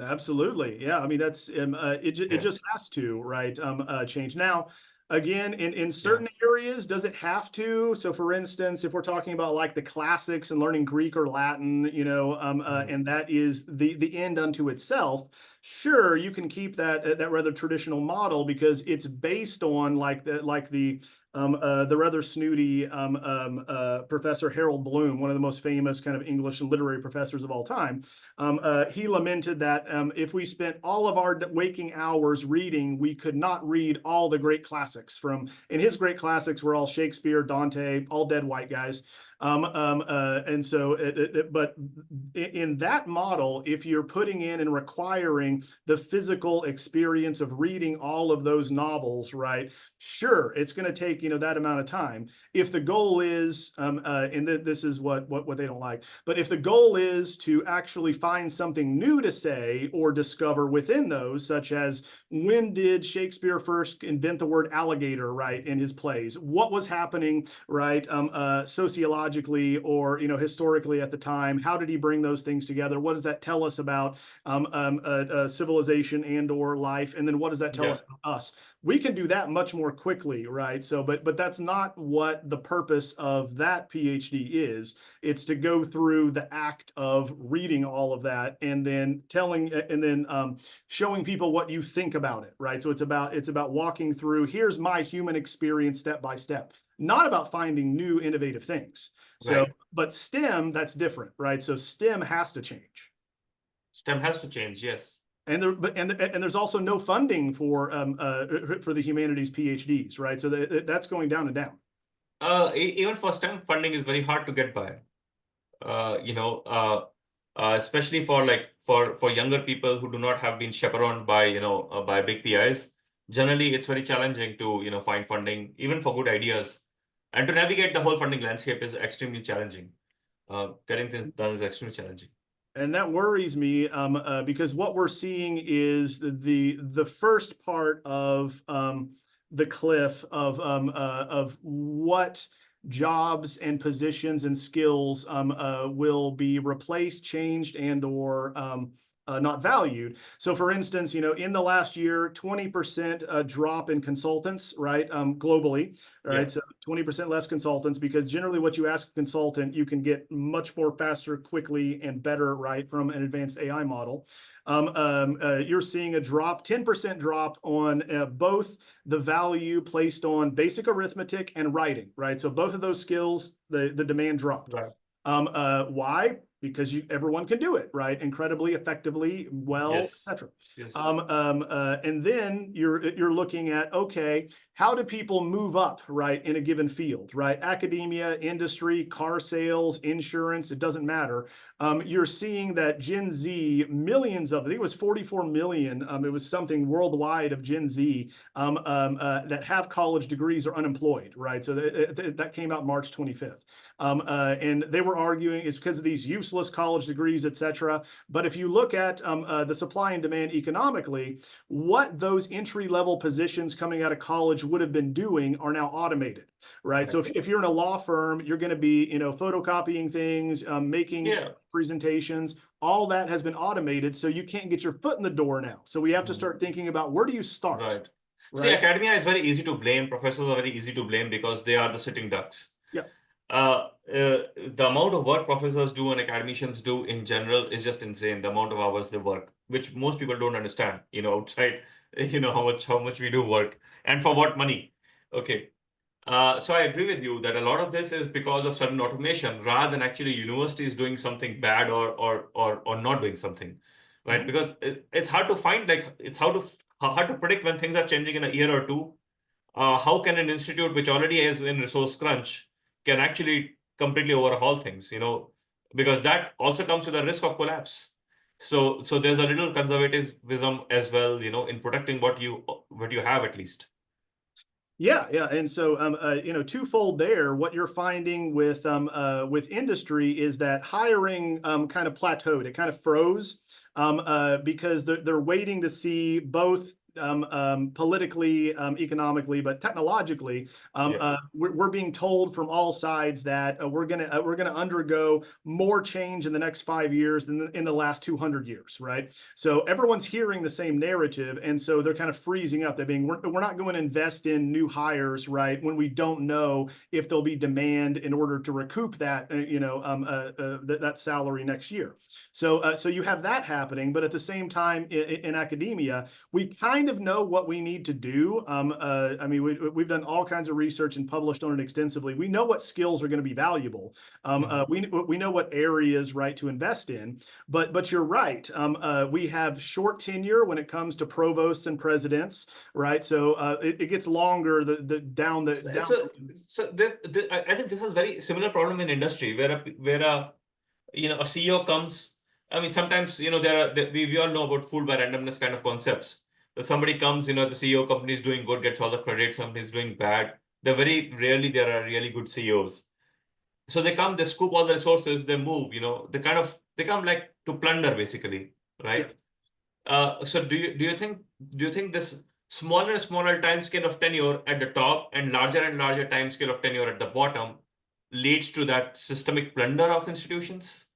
Absolutely. Yeah. I mean, that's it just has to, right? Change. Now, again, in certain areas, does it have to? So for instance, if we're talking about like the classics and learning Greek or Latin, and that is the end unto itself, sure, you can keep that rather traditional model because it's based on the rather snooty Professor Harold Bloom, one of the most famous kind of English and literary professors of all time. He lamented that if we spent all of our waking hours reading, we could not read all the great classics and his great classics were all Shakespeare, Dante, all dead white guys. And so, but in that model, if you're putting in and requiring the physical experience of reading all of those novels, right? Sure, it's going to take, that amount of time. If the goal is, and this is what they don't like, but if the goal is to actually find something new to say or discover within those, such as when did Shakespeare first invent the word alligator, right, in his plays? What was happening, right, sociologically or historically at the time? How did he bring those things together? What does that tell us about civilization and or life? And then what does that tell Yeah. us about us? We can do that much more quickly, right? So, but that's not what the purpose of that PhD is. It's to go through the act of reading all of that and then showing people what you think about it, right? So it's about walking through, here's my human experience step by step, not about finding new innovative things. So, Right. but STEM, that's different, right? So STEM has to change. STEM has to change, yes. And there's also no funding for the humanities PhDs, right? So that's going down and down. Even for STEM, funding is very hard to get by. Especially for for younger people who do not have been chaperoned by by big PIs. Generally, it's very challenging to find funding even for good ideas, and to navigate the whole funding landscape is extremely challenging. Getting things done is extremely challenging. And that worries me because what we're seeing is the first part of the cliff of what jobs and positions and skills will be replaced, changed, and or not valued. So for instance, in the last year, 20% drop in consultants, right, globally, right? Yeah. So 20% less consultants, because generally what you ask a consultant, you can get much more faster, quickly, and better, right, from an advanced AI model. You're seeing a 10% drop on both the value placed on basic arithmetic and writing, right? So both of those skills, the demand dropped. Right. Why? Because everyone can do it, right? Incredibly effectively, well, Yes. etc. Yes. And then you're looking at, okay, how do people move up, right, in a given field, right? Academia, industry, car sales, insurance, it doesn't matter. You're seeing that Gen Z, millions of, I think it was 44 million, it was something worldwide of Gen Z that have college degrees are unemployed, right? So that came out March 25th. And they were arguing it's because of these useless college degrees, et cetera. But if you look at the supply and demand economically, what those entry-level positions coming out of college would have been doing are now automated, right? So if you're in a law firm, you're going to be, photocopying things, making Yeah. presentations. All that has been automated, so you can't get your foot in the door now. So we have to start thinking about, where do you start, Right. See, right? academia is very easy to blame. Professors are very easy to blame because they are the sitting ducks. Yeah. The amount of work professors do and academicians do in general is just insane. The amount of hours they work, which most people don't understand, outside, how much we do work and for what money. Okay. So I agree with you that a lot of this is because of sudden automation rather than actually universities doing something bad or not doing something, right? Mhm. Because it's hard to find, it's hard to predict when things are changing in a year or two. How can an institute which already is in resource crunch can actually completely overhaul things, because that also comes with a risk of collapse. So there's a little conservatism as well, in protecting what you have at least. Yeah, yeah, and so twofold there. What you're finding with industry is that hiring kind of plateaued. It kind of froze because they're waiting to see both politically, economically, but technologically, Yeah. we're being told from all sides that we're gonna undergo more change in the next 5 years than in the last 200 years, right? So everyone's hearing the same narrative, and so they're kind of freezing up. They're being, we're not going to invest in new hires, right, when we don't know if there'll be demand in order to recoup that, that salary next year. So you have that happening, but at the same time, in academia, we kind kind of know what we need to do. I mean, we've done all kinds of research and published on it extensively. We know what skills are going to be valuable. We know what areas, right, to invest in. But you're right. We have short tenure when it comes to provosts and presidents, right? So it gets longer down the So, down. so, so I think this is a very similar problem in industry where a CEO comes. I mean, sometimes we all know about fooled by randomness kind of concepts. That somebody comes, the CEO company is doing good, gets all the credit. Somebody is doing bad. Very rarely there are really good CEOs. So they come, they scoop all the resources, they move. They come like to plunder basically, Yeah. right? So do you think this smaller and smaller time scale of tenure at the top and larger time scale of tenure at the bottom leads to that systemic plunder of institutions?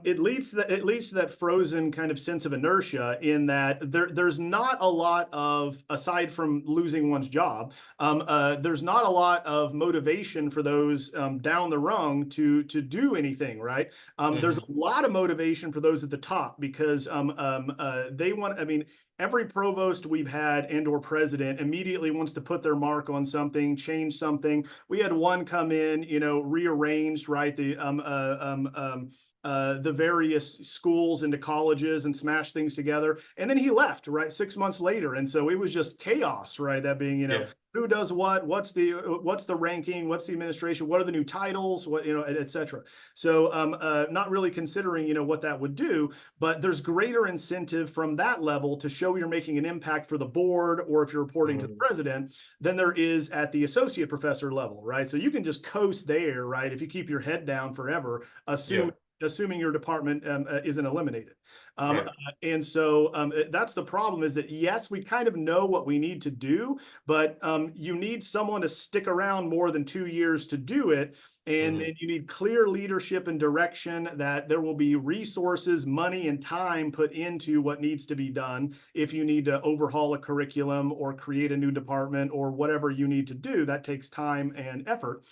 It leads to that frozen kind of sense of inertia in that there's not a lot of, aside from losing one's job, there's not a lot of motivation for those down the rung to do anything, right? There's a lot of motivation for those at the top because they want, I mean, every provost we've had and or president immediately wants to put their mark on something, change something. We had one come in, rearranged, right, the various schools into colleges and smash things together. And then he left, right, 6 months later. And so it was just chaos, right? That being, Yeah. who does what, what's the ranking, what's the administration, what are the new titles, what, et cetera. So not really considering, what that would do, but there's greater incentive from that level to show you're making an impact for the board, or if you're reporting to the president, than there is at the associate professor level, right? So you can just coast there, right? If you keep your head down forever, assuming your department isn't eliminated. Right. And so that's the problem, is that yes, we kind of know what we need to do, but you need someone to stick around more than 2 years to do it. And you need clear leadership and direction, that there will be resources, money, and time put into what needs to be done. If you need to overhaul a curriculum or create a new department or whatever you need to do, that takes time and effort.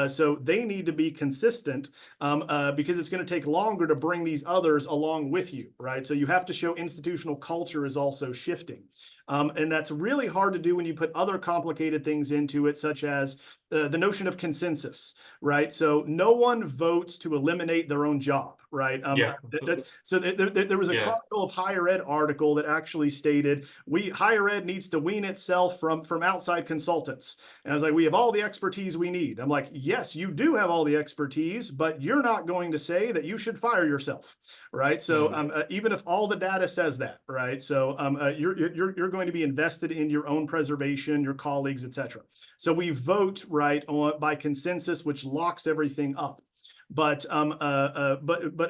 So they need to be consistent because it's going to take longer to bring these others along with you, right? So you have to show institutional culture is also shifting. And that's really hard to do when you put other complicated things into it, such as the notion of consensus, right? So no one votes to eliminate their own job, right? There was a Chronicle of Higher Ed article that actually stated higher ed needs to wean itself from outside consultants. And I was like, we have all the expertise we need. I'm like, yes, you do have all the expertise, but you're not going to say that you should fire yourself, right? So even if all the data says that, right? So you're going to be invested in your own preservation, your colleagues, et cetera. So we vote, right, by consensus, which locks everything up. But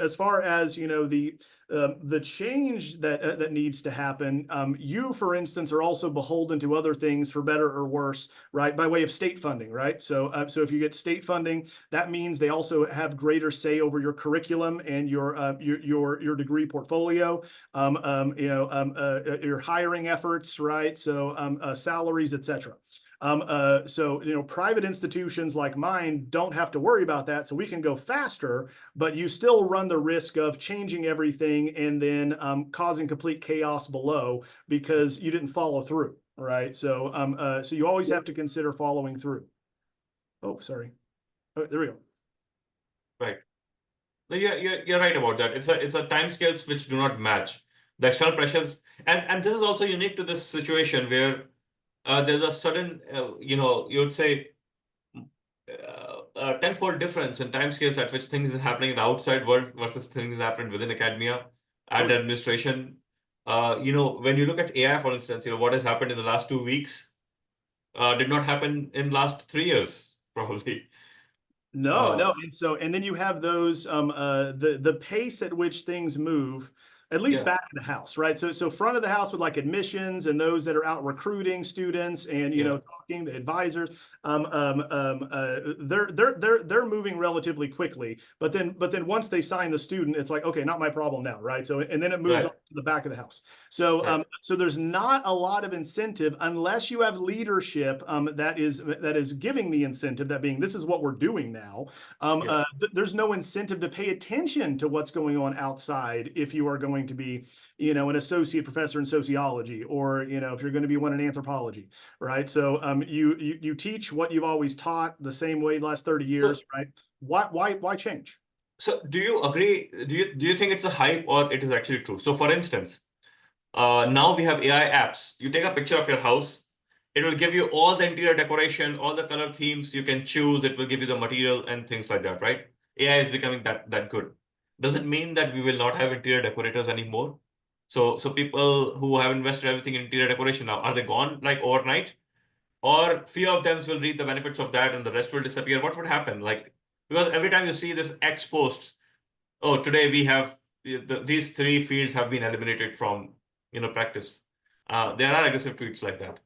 as far as the change that needs to happen, you, for instance, are also beholden to other things, for better or worse, right, by way of state funding, right? So if you get state funding, that means they also have greater say over your curriculum and your degree portfolio, your hiring efforts, right? So salaries, et cetera. So private institutions like mine don't have to worry about that, so we can go faster, but you still run the risk of changing everything and then causing complete chaos below because you didn't follow through, right? So you always have to consider following through. Oh, sorry. Oh, there we go. Right. No, you're right about that. It's a time scales which do not match the external pressures, and this is also unique to this situation where there's a sudden, you would say, tenfold difference in timescales at which things are happening in the outside world versus things happening within academia and administration. When you look at AI, for instance, what has happened in the last 2 weeks did not happen in last 3 years, probably. No. And then you have those the pace at which things move, at least back of the house, right? So front of the house with like admissions and those that are out recruiting students and talking the advisors, they're moving relatively quickly. But then once they sign the student, it's like, okay, not my problem now, right? So and then it moves on to the back of the house. So so there's not a lot of incentive unless you have leadership that is giving the incentive, that being, this is what we're doing now. There's no incentive to pay attention to what's going on outside if you are going going to be, an associate professor in sociology, or, if you're going to be one in anthropology, right? So you teach what you've always taught the same way the last 30 years, So, right? Why change? so do you agree? Do you think it's a hype or it is actually true? So for instance, now we have AI apps. You take a picture of your house, it will give you all the interior decoration, all the color themes you can choose. It will give you the material and things like that, right? AI is becoming that good. Does it mean that we will not have interior decorators anymore? So people who have invested everything in interior decoration now, are they gone like overnight? Or few of them will reap the benefits of that and the rest will disappear? What would happen? Like, because every time you see this X posts, oh, today we have these three fields have been eliminated from practice. There are aggressive tweets like that.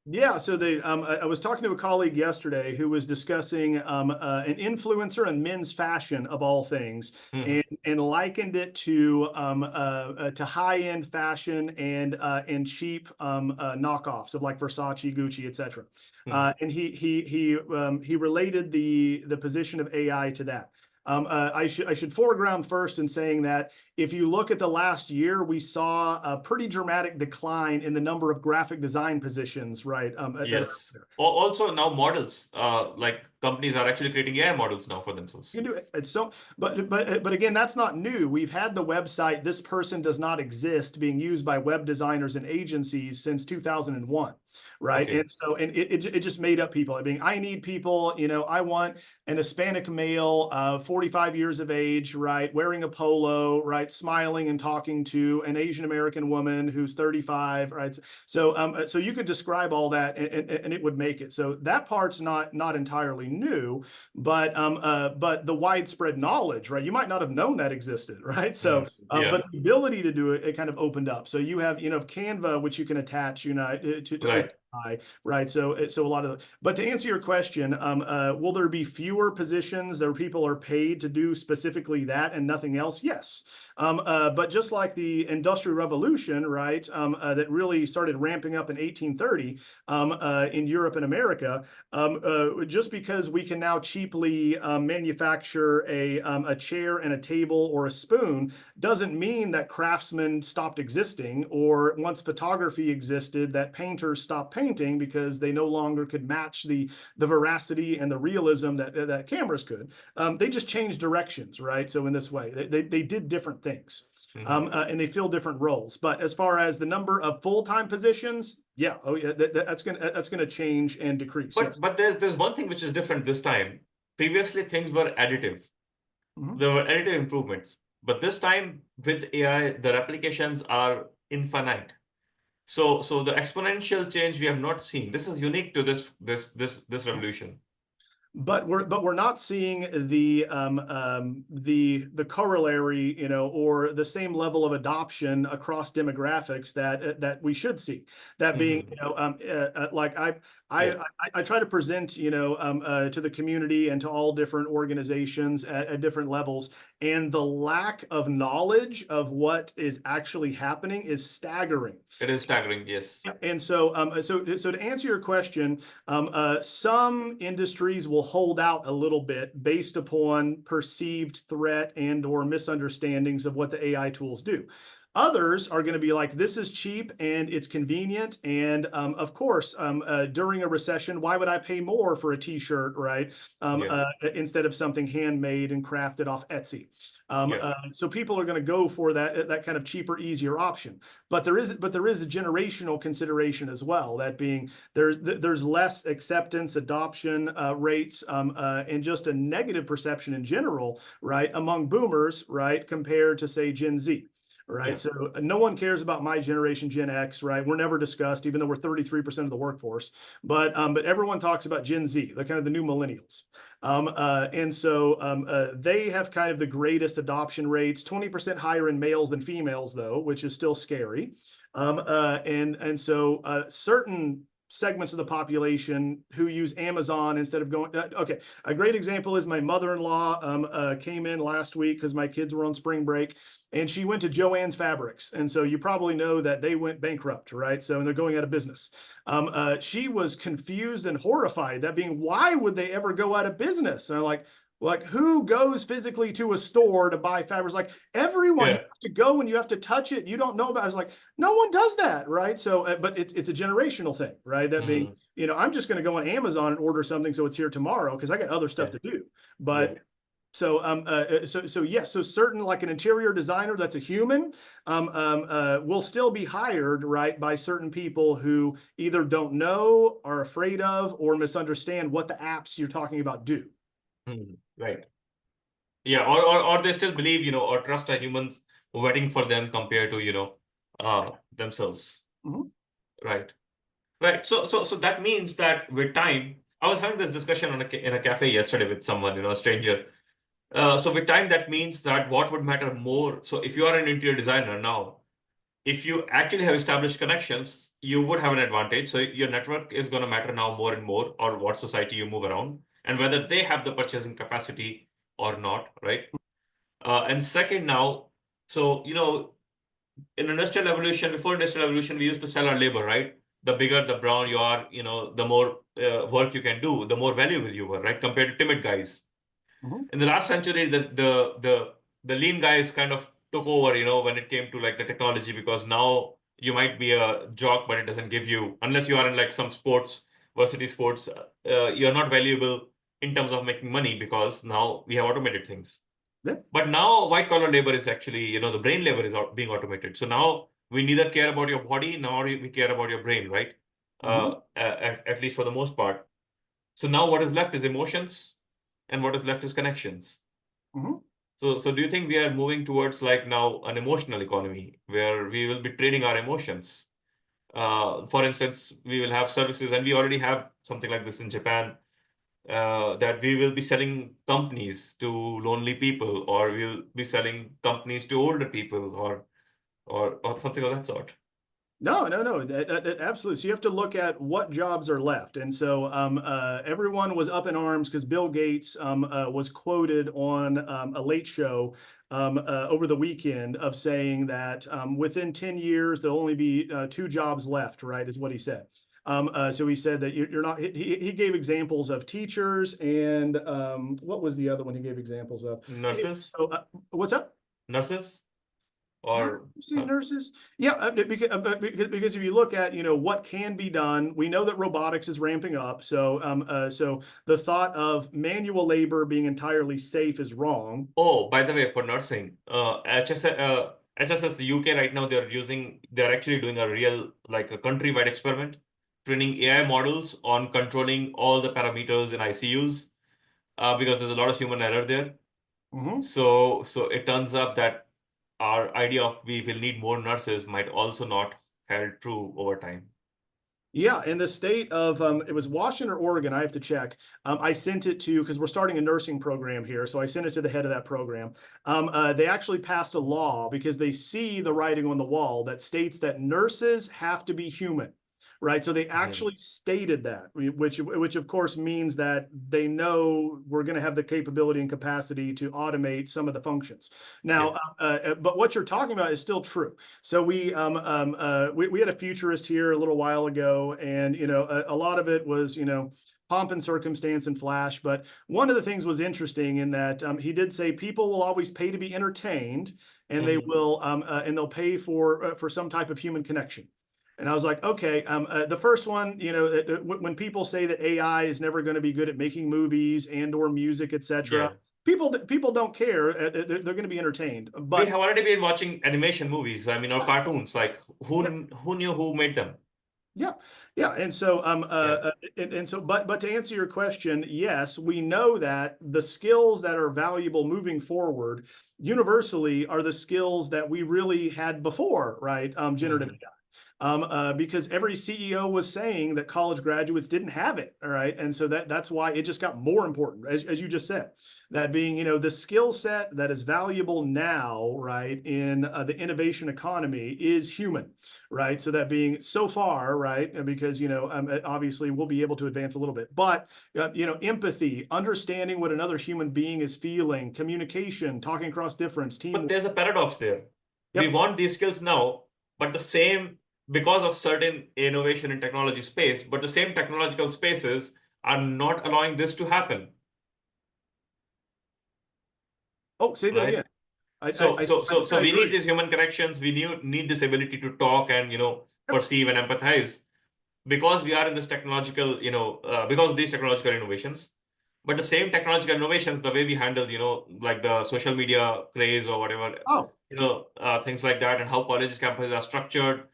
Yeah, so I was talking to a colleague yesterday who was discussing an influencer in men's fashion of all things, Hmm. and likened it to high-end fashion and cheap knockoffs of like Versace, Gucci, etc. Hmm. And he related the position of AI to that. I should foreground first in saying that if you look at the last year, we saw a pretty dramatic decline in the number of graphic design positions, right? That are Yes. Also now models, like companies are actually creating AI models now for themselves. You do it. It's so, but again, that's not new. We've had the website "This person does not exist" being used by web designers and agencies since 2001, right? Okay. And it just made up people. I mean, I need people. I want an Hispanic male, 45 years of age, right, wearing a polo, right, smiling and talking to an Asian American woman who's 35, right? So you could describe all that, and it would make it. So that part's not entirely new. But the widespread knowledge, right? You might not have known that existed, right? Hmm. But Yeah. the ability to do it kind of opened up. So you have, Canva, which you can attach, to Right. OpenAI, right? So a lot of, but to answer your question, will there be fewer positions where people are paid to do specifically that and nothing else? Yes. But just like the Industrial Revolution, right, that really started ramping up in 1830 in Europe and America, just because we can now cheaply manufacture a chair and a table or a spoon doesn't mean that craftsmen stopped existing, or once photography existed, that painters stopped painting because they no longer could match the veracity and the realism that cameras could. They just changed directions, right? So in this way, they did different things. Hmm. And they fill different roles. But as far as the number of full-time positions, yeah, oh yeah, that's gonna change and decrease. But Yes. but there's one thing which is different this time. Previously, things were additive. Mhm. There were additive improvements. But this time with AI, the replications are infinite. So the exponential change we have not seen. This is unique to this revolution. But we're not seeing the corollary, or the same level of adoption across demographics that we should see. That being, Hmm. like I Yeah. I I try to present, to the community and to all different organizations at different levels, and the lack of knowledge of what is actually happening is staggering. It is staggering. Yes. And so to answer your question, some industries will hold out a little bit based upon perceived threat and or misunderstandings of what the AI tools do. Others are going to be like, this is cheap and it's convenient. And of course, during a recession, why would I pay more for a T-shirt, right? Yeah. Instead of something handmade and crafted off Etsy. Yeah. So people are going to go for that kind of cheaper, easier option. But there is a generational consideration as well. That being, there's less acceptance, adoption rates, and just a negative perception in general, right, among boomers, right, compared to say Gen Z. Right. Yeah. So no one cares about my generation, Gen X, right? We're never discussed, even though we're 33% of the workforce. But everyone talks about Gen Z. They're kind of the new millennials. They have kind of the greatest adoption rates, 20% higher in males than females, though, which is still scary. Certain segments of the population who use Amazon instead of going. Okay, a great example is my mother-in-law came in last week because my kids were on spring break, and she went to Joann's Fabrics, and so you probably know that they went bankrupt, right? So, and they're going out of business. She was confused and horrified. That being, why would they ever go out of business? And I'm like, Like, who goes physically to a store to buy fabrics? Like, everyone, you Yeah. have to go and you have to touch it. You don't know about it. It's like, no one does that, right? So, but it's a generational thing, right? That being, Mm. I'm just going to go on Amazon and order something so it's here tomorrow because I got other stuff Yeah. to do. Yeah. But so yes, so certain, like an interior designer that's a human will still be hired, right, by certain people who either don't know, are afraid of, or misunderstand what the apps you're talking about do. Mm. Right. Yeah. Or they still believe, or trust a humans waiting for them compared to, themselves. Mhm. Right. Right. So that means that with time, I was having this discussion in a cafe yesterday with someone, a stranger. So with time, that means that what would matter more. So if you are an interior designer now, if you actually have established connections, you would have an advantage. So your network is going to matter now more and more, or what society you move around, and whether they have the purchasing capacity or not, right? And second now, so in industrial evolution, before industrial evolution, we used to sell our labor, right? The bigger, the brown you are, the more work you can do, the more valuable you were, right? Compared to timid guys. Mhm. In the last century, the lean guys kind of took over, when it came to like the technology, because now you might be a jock, but it doesn't give you, unless you are in like some sports, varsity sports, you're not valuable in terms of making money because now we have automated things. Yeah. But now white collar labor is actually, the brain labor is being automated. So now we neither care about your body nor we care about your brain, right? Mhm. At least for the most part. So now what is left is emotions, and what is left is connections. Mhm. So do you think we are moving towards like now an emotional economy where we will be trading our emotions? For instance, we will have services, and we already have something like this in Japan, that we will be selling companies to lonely people, or we'll be selling companies to older people, or something of that sort. No, no, no, absolutely. So you have to look at what jobs are left. And so everyone was up in arms because Bill Gates was quoted on a late show over the weekend of saying that within 10 years, there'll only be two jobs left, right, is what he said. So he said that you're not, he gave examples of teachers and what was the other one he gave examples of? Nurses, So, what's up? nurses, Huh? or You say nurses? Yeah, because if you look at what can be done, we know that robotics is ramping up. So the thought of manual labor being entirely safe is wrong. oh, by the way, for nursing, HSS UK right now, they're actually doing a real, like a countrywide experiment, training AI models on controlling all the parameters in ICUs, because there's a lot of human error there. Mhm. So it turns up that our idea of we will need more nurses might also not held true over time. Yeah, in the state of it was Washington or Oregon. I have to check. I sent it to because we're starting a nursing program here, so I sent it to the head of that program. They actually passed a law because they see the writing on the wall that states that nurses have to be human, right? So they Mhm. actually stated that, which of course means that they know we're going to have the capability and capacity to automate some of the functions. Yeah. Now, but what you're talking about is still true. So we had a futurist here a little while ago, and a lot of it was pomp and circumstance and flash. But one of the things was interesting in that he did say people will always pay to be entertained, and they Mhm. will and they'll pay for some type of human connection. And I was like, okay, the first one, when people say that AI is never going to be good at making movies and or music, etc., Yeah. people don't care. They're going to be entertained. We But have already been watching animation movies, I mean, or yeah, cartoons. Like yeah, who knew who made them? yeah, yeah, and so Yeah. but to answer your question, yes, we know that the skills that are valuable moving forward universally are the skills that we really had before, right? Generative Mhm. because every CEO was saying that college graduates didn't have it. All right. And so that's why it just got more important, as you just said, that being, the skill set that is valuable now, right, in the innovation economy is human, right? So that being so far, right, because, obviously we'll be able to advance a little bit, but, empathy, understanding what another human being is feeling, communication, talking across difference, But teamwork. there's a paradox there. We Yep. want these skills now, but the same, because of certain innovation in technology space, but the same technological spaces are not allowing this to happen. Oh, say that right? again. I So, I so, I so, think so I we need agree. these human connections. We need this ability to talk and, Yep. perceive and empathize because we are in this technological, because of these technological innovations. But the same technological innovations, the way we handle, like the social media craze or whatever, Oh, things like that, and how colleges, campuses are structured,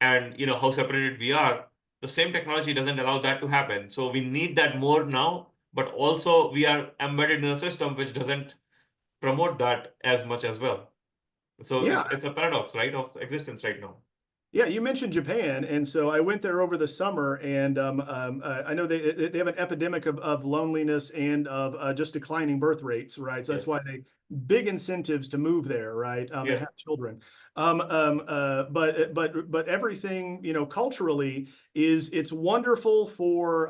and how separated we are, the same technology doesn't allow that to happen. So we need that more now, but also we are embedded in a system which doesn't promote that as much as well. So yeah. it's a paradox, right, of existence right now. Yeah, you mentioned Japan, and so I went there over the summer, and I know they have an epidemic of loneliness and of just declining birth rates, right? So that's why Yes. they big incentives to move there, right? And Yeah. have children. But everything culturally is it's wonderful for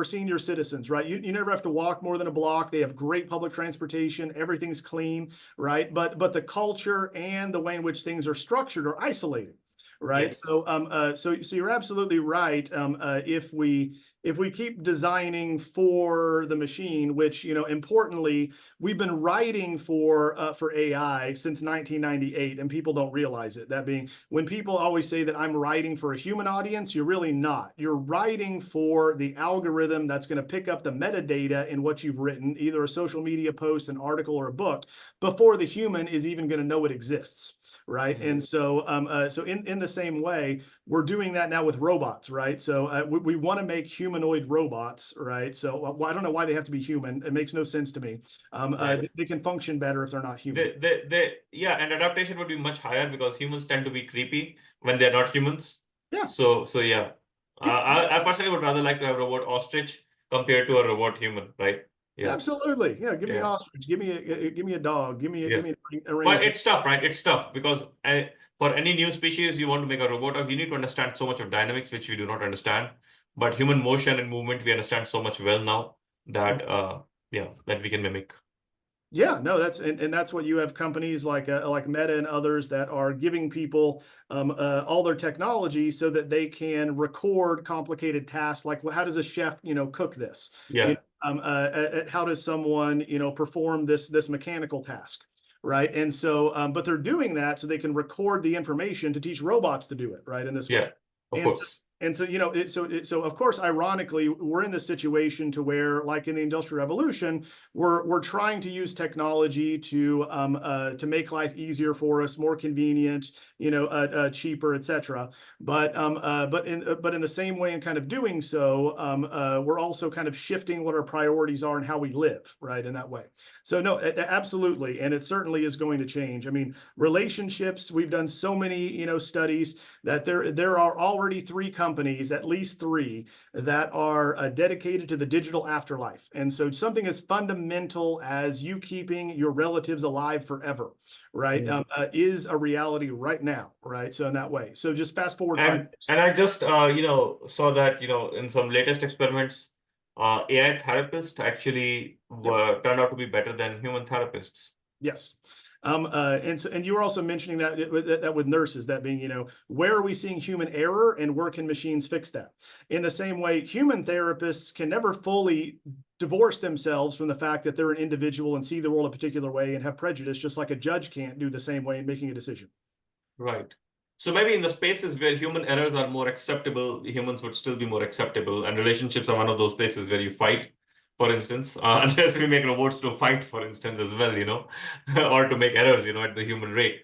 senior citizens, right? You never have to walk more than a block. They have great public transportation. Everything's clean, right? But the culture and the way in which things are structured are isolated, right? Yes. So you're absolutely right. If we keep designing for the machine, which importantly, we've been writing for AI since 1998, and people don't realize it. That being, when people always say that I'm writing for a human audience, you're really not. You're writing for the algorithm that's going to pick up the metadata in what you've written, either a social media post, an article, or a book, before the human is even going to know it exists, right? Mhm. And so in the same way, we're doing that now with robots, right? So we want to make humanoid robots, right? So I don't know why they have to be human. It makes no sense to me. Right. They can function better if they're not human. Yeah, and adaptation would be much higher because humans tend to be creepy when they're not humans. Yeah. So yeah, I personally would rather like to have a robot ostrich compared to a robot human, right? Yeah, Absolutely. Yeah. Give me yeah, ostrich. Give me a dog. yeah. Give me an But orangutan. it's tough, right? It's tough because for any new species you want to make a robot of, you need to understand so much of dynamics which we do not understand. But human motion and movement we understand so much well now that yeah, that we can mimic. Yeah, no, and that's what you have companies like Meta and others that are giving people all their technology so that they can record complicated tasks like, well, how does a chef cook this? Yeah, How does someone perform this mechanical task, right? And so but they're doing that so they can record the information to teach robots to do it, right, in this way. yeah, of And so course. and so, so of course, ironically, we're in this situation to where, like in the Industrial Revolution, we're trying to use technology to make life easier for us, more convenient, cheaper, etc. But in the same way, in kind of doing so, we're also kind of shifting what our priorities are and how we live, right, in that way. So no, absolutely, and it certainly is going to change. I mean, relationships. We've done so many studies that there are already three companies, at least three, that are dedicated to the digital afterlife. And so something as fundamental as you keeping your relatives alive forever, right, Mm. is a reality right now, right? So in that way. So just fast forward 5 years. And I just saw that in some latest experiments, AI therapists actually Yep. were turned out to be better than human therapists. Yes. And you were also mentioning that with nurses, that being, where are we seeing human error and where can machines fix that? In the same way, human therapists can never fully divorce themselves from the fact that they're an individual and see the world a particular way and have prejudice, just like a judge can't do the same way in making a decision. Right. So maybe in the spaces where human errors are more acceptable, humans would still be more acceptable. And relationships are one of those places where you fight, for instance, unless we make robots to fight, for instance, as well, or to make errors, at the human rate.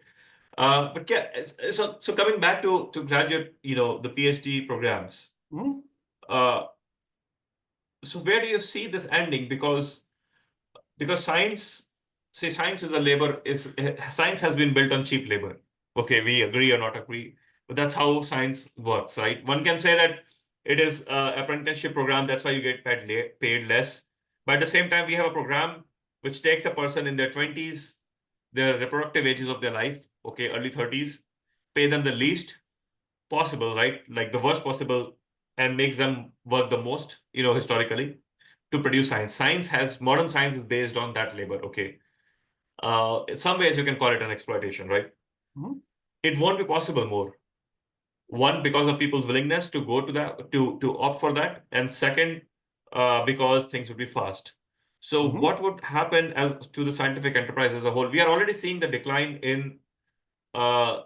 But yeah, so coming back to graduate, the PhD programs. Mhm. Uh, so where do you see this ending? Because science, say science is a labor, is science has been built on cheap labor. Okay, we agree or not agree, but that's how science works, right? One can say that it is a apprenticeship program, that's why you get paid less. But at the same time, we have a program which takes a person in their 20s, their reproductive ages of their life, okay, early 30s, pay them the least possible, right? Like the worst possible, and makes them work the most, historically, to produce science. Modern science is based on that labor, okay? In some ways, you can call it an exploitation, right? Mhm. It won't be possible more. One, because of people's willingness to go to that, to opt for that, and second, because things would be fast. So what would happen as to the scientific enterprise as a whole? We are already seeing the decline in the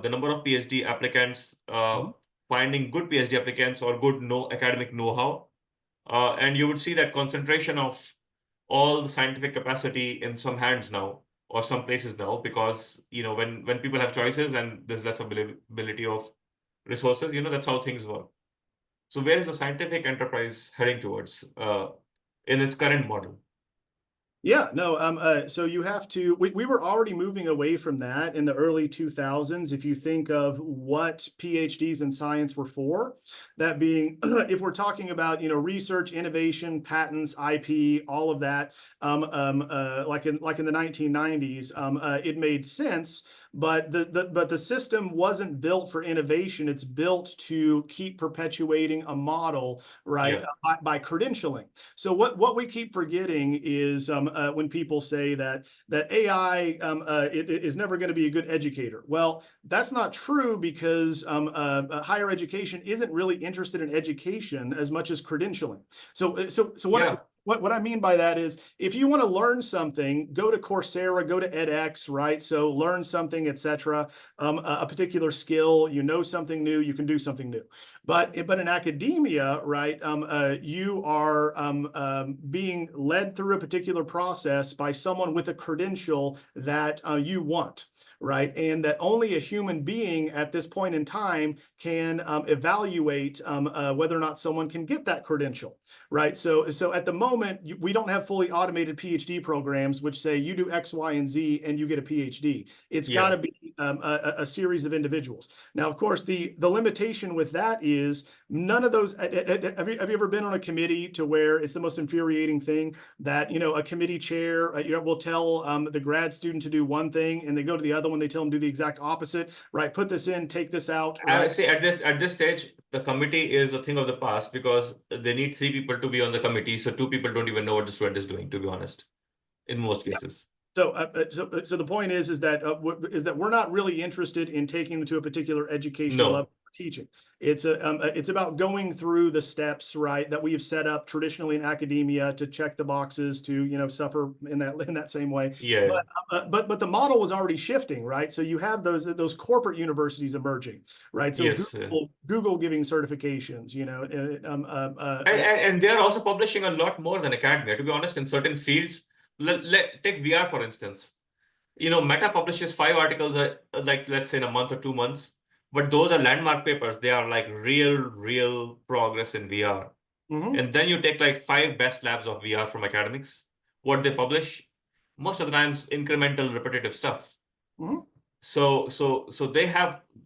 number of PhD applicants, finding good PhD applicants or good academic know-how. And you would see that concentration of all the scientific capacity in some hands now, or some places now, because when people have choices and there's less availability of resources, that's how things work. So where is the scientific enterprise heading towards in its current model? Yeah, no, so you have to, we were already moving away from that in the early 2000s. If you think of what PhDs in science were for, that being, if we're talking about, research, innovation, patents, IP, all of that, like in the 1990s, it made sense. But the system wasn't built for innovation. It's built to keep perpetuating a model, right? Yeah. By credentialing. So what we keep forgetting is when people say that AI it is never going to be a good educator. Well, that's not true, because higher education isn't really interested in education as much as credentialing. So Yeah. what I mean by that is, if you want to learn something, go to Coursera, go to edX, right? So learn something, etc. A particular skill, something new, you can do something new. But in academia, right, you are being led through a particular process by someone with a credential that you want, right? And that only a human being at this point in time can evaluate whether or not someone can get that credential, right? So at the moment, we don't have fully automated PhD programs which say you do X, Y, and Z and you get a PhD. It's got to be a series of individuals. Now, of course, the limitation with that is none of those. Have you ever been on a committee to where it's the most infuriating thing that a committee chair will tell the grad student to do one thing, and they go to the other one, they tell them to do the exact opposite, right? Put this in, take this out, I right? say at this stage, the committee is a thing of the past, because they need 3 people to be on the committee, so 2 people don't even know what the student is doing, to be honest, in most cases. So the point is that we're not really interested in taking them to a particular educational level of teaching. It's about going through the steps, right, that we have set up traditionally in academia to check the boxes to suffer in that same way. Yeah. But the model was already shifting, right? So you have those corporate universities emerging, right? So Yes. Google giving certifications, And they're also publishing a lot more than academia, to be honest, in certain fields. Take VR, for instance. Meta publishes 5 articles, like, let's say, in a month or 2 months, but those are landmark papers. They are like real progress in VR. And then you take like 5 best labs of VR from academics, what they publish, most of the times incremental, repetitive stuff. So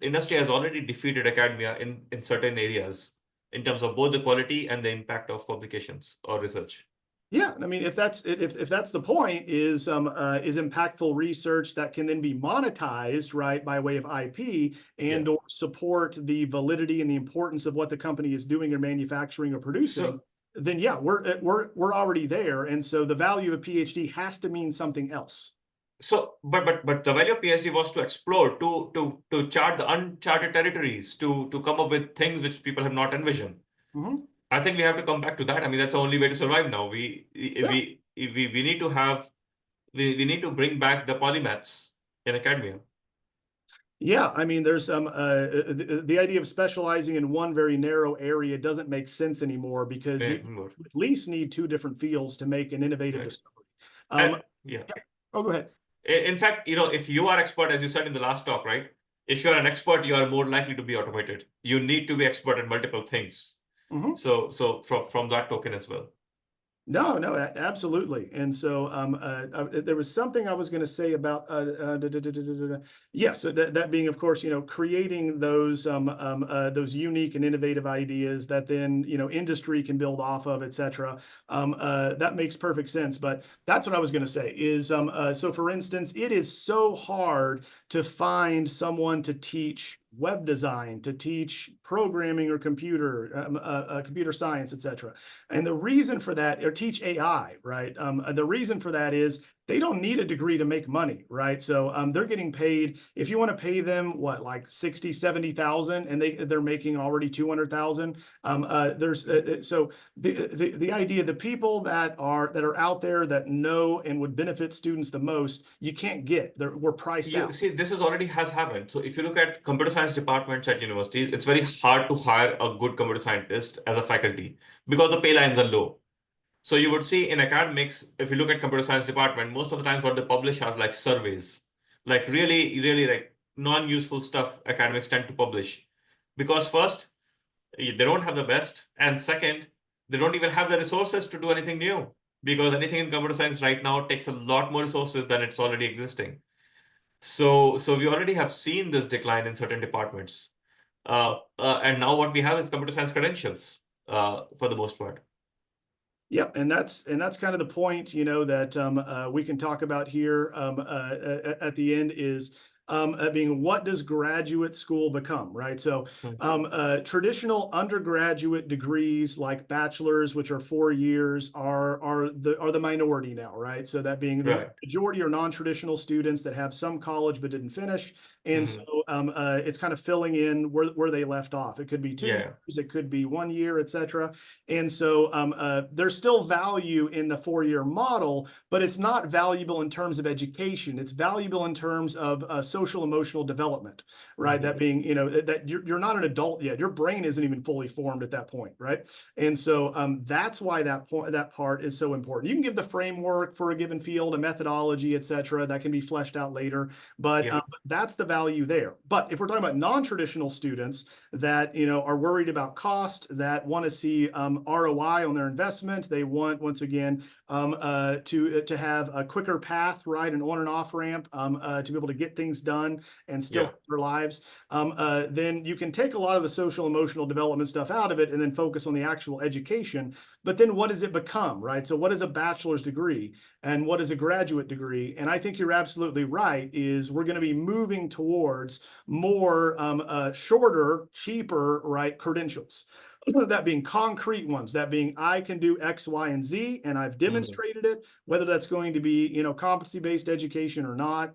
industry has already defeated academia in certain areas in terms of both the quality and the impact of publications or research. Yeah, I mean, if that's the point, is impactful research that can then be monetized, right, by way of IP and or support the validity and the importance of what the company is doing or manufacturing or producing, then yeah, we're already there, and so the value of a PhD has to mean something else. So, but the value of PhD was to explore, to chart the uncharted territories, to come up with things which people have not envisioned. I think we have to come back to that. I mean, that's the only way to survive now. We need to have we need to bring back the polymaths in academia. Yeah, I mean, there's the idea of specializing in one very narrow area doesn't make sense anymore, because you at least need 2 different fields to make an innovative discovery. Oh, go ahead. In fact, if you are expert, as you said in the last talk, right? If you're an expert, you are more likely to be automated. You need to be expert at multiple things. So from that token as well. No, absolutely. And so there was something I was going to say about yes, that being, of course, creating those unique and innovative ideas that then industry can build off of, etc. That makes perfect sense. But that's what I was going to say is so, for instance, it is so hard to find someone to teach web design, to teach programming or computer science, etc. And the reason for that, or teach AI, right? The reason for that is they don't need a degree to make money, right? So they're getting paid. If you want to pay them what, like 60, 70,000, and they're making already 200,000. So the idea, the people that are out there that know and would benefit students the most, you can't get. We're priced You out. see, this is already has happened. So if you look at computer science departments at universities, it's very hard to hire a good computer scientist as a faculty because the pay lines are low. So you would see in academics, if you look at computer science department, most of the times what they publish are like surveys, like really, really like non-useful stuff academics tend to publish. Because first, they don't have the best, and second, they don't even have the resources to do anything new. Because anything in computer science right now takes a lot more resources than it's already existing. So we already have seen this decline in certain departments. And now what we have is computer science credentials, for the most part. Yep, and that's kind of the point, that we can talk about here at the end is being, what does graduate school become, right? So traditional undergraduate degrees like bachelor's, which are 4 years, are the minority now, right? So that being the Right. majority are non-traditional students that have some college but didn't finish, and so it's kind of filling in where they left off. It could be 2 years, it could be 1 year, etc. And so there's still value in the 4-year model, but it's not valuable in terms of education. It's valuable in terms of social emotional development, right? That being, that you're not an adult yet. Your brain isn't even fully formed at that point, right? And so that's why that part is so important. You can give the framework for a given field, a methodology, etc. That can be fleshed out later, but that's the value there. But if we're talking about non-traditional students that are worried about cost, that want to see ROI on their investment, they want, once again, to have a quicker path, right, an on and off ramp, to be able to get things done and still have their lives, then you can take a lot of the social emotional development stuff out of it and then focus on the actual education. But then what does it become, right? So what is a bachelor's degree and what is a graduate degree? And I think you're absolutely right, is we're going to be moving towards more shorter, cheaper, right, credentials. That being concrete ones, that being I can do X, Y, and Z, and I've demonstrated it. Whether that's going to be competency-based education or not,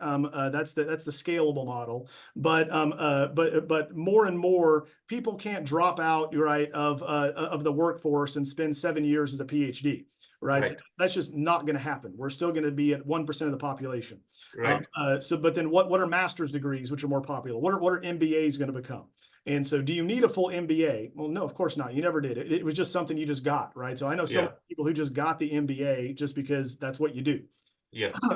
that's the scalable model. But more and more people can't drop out, right, of the workforce and spend 7 years as a PhD. Right. So that's just not going to happen. We're still going to be at 1% of the population. Right. But then what are master's degrees, which are more popular? What are MBAs going to become? And so do you need a full MBA? Well, no, of course not. You never did. It was just something you just got, right? So I know some people who just got the MBA just because that's what you do.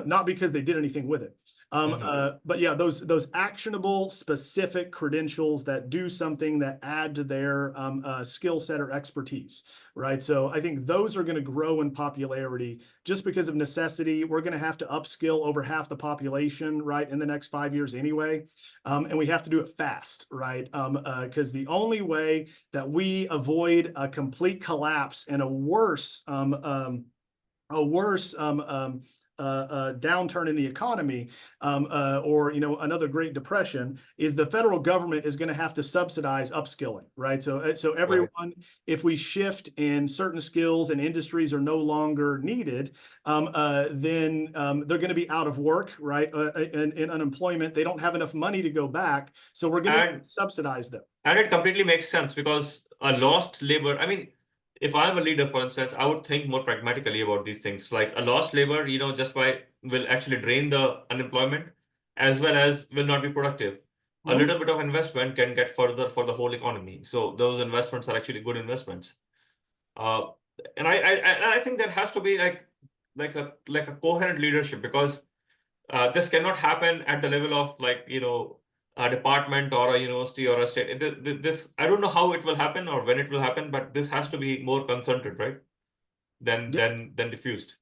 Not because they did anything with it. But yeah, those actionable, specific credentials that do something that add to their skill set or expertise, right? So I think those are going to grow in popularity just because of necessity. We're going to have to upskill over half the population, right, in the next 5 years anyway. And we have to do it fast, right? Because the only way that we avoid a complete collapse and a worse downturn in the economy, or another Great Depression, is the federal government is going to have to subsidize upskilling, right? So everyone, if we shift and certain skills and industries are no longer needed, then they're going to be out of work, right? And unemployment. They don't have enough money to go back, so we're going to subsidize them. And it completely makes sense because a lost labor, I mean, if I'm a leader, for instance, I would think more pragmatically about these things. Like a lost labor, just by will actually drain the unemployment as well as will not be productive. A little bit of investment can get further for the whole economy. So those investments are actually good investments. And I think there has to be like a coherent leadership, because this cannot happen at the level of a department or a university or a state. This, I don't know how it will happen or when it will happen, but this has to be more concentrated, right? Than diffused.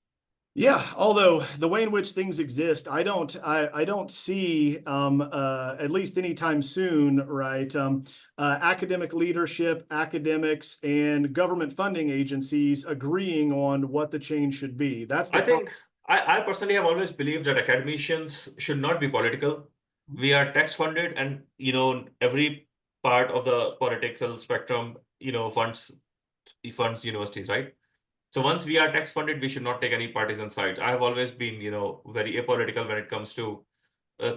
Yeah, although the way in which things exist, I don't see at least anytime soon, right? Academic leadership, academics, and government funding agencies agreeing on what the change should be. That's the I personally have always believed that academicians should not be political. We are tax funded, and every part of the political spectrum funds universities, right? So once we are tax funded, we should not take any partisan sides. I have always been, very apolitical when it comes to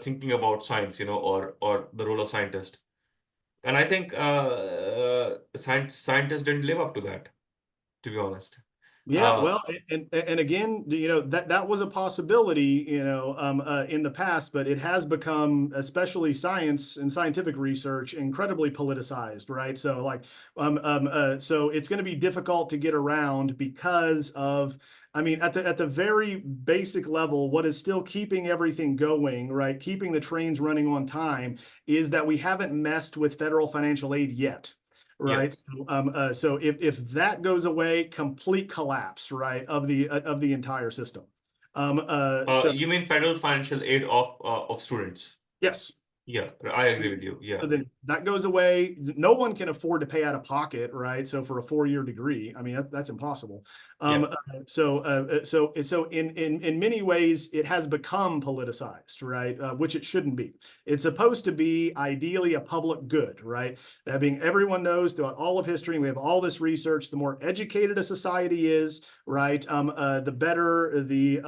thinking about science, or the role of scientist. And I think scientists didn't live up to that, to be honest. Yeah, Uh, well, and again, that was a possibility, in the past, but it has become, especially science and scientific research, incredibly politicized, right? So like, so it's going to be difficult to get around because of, I mean, at the very basic level, what is still keeping everything going, right? Keeping the trains running on time is that we haven't messed with federal financial aid yet. yeah. Right. So if that goes away, complete collapse, right, of the entire system. So You mean federal financial aid of students? yes. Yeah, I agree with you. Yeah, So then that goes away. No one can afford to pay out of pocket, right? So for a 4-year degree, I mean that's impossible. yeah, So in many ways, it has become politicized, right? Which it shouldn't be. It's supposed to be ideally a public good, right? That being, everyone knows throughout all of history, and we have all this research. The more educated a society is, right, the better the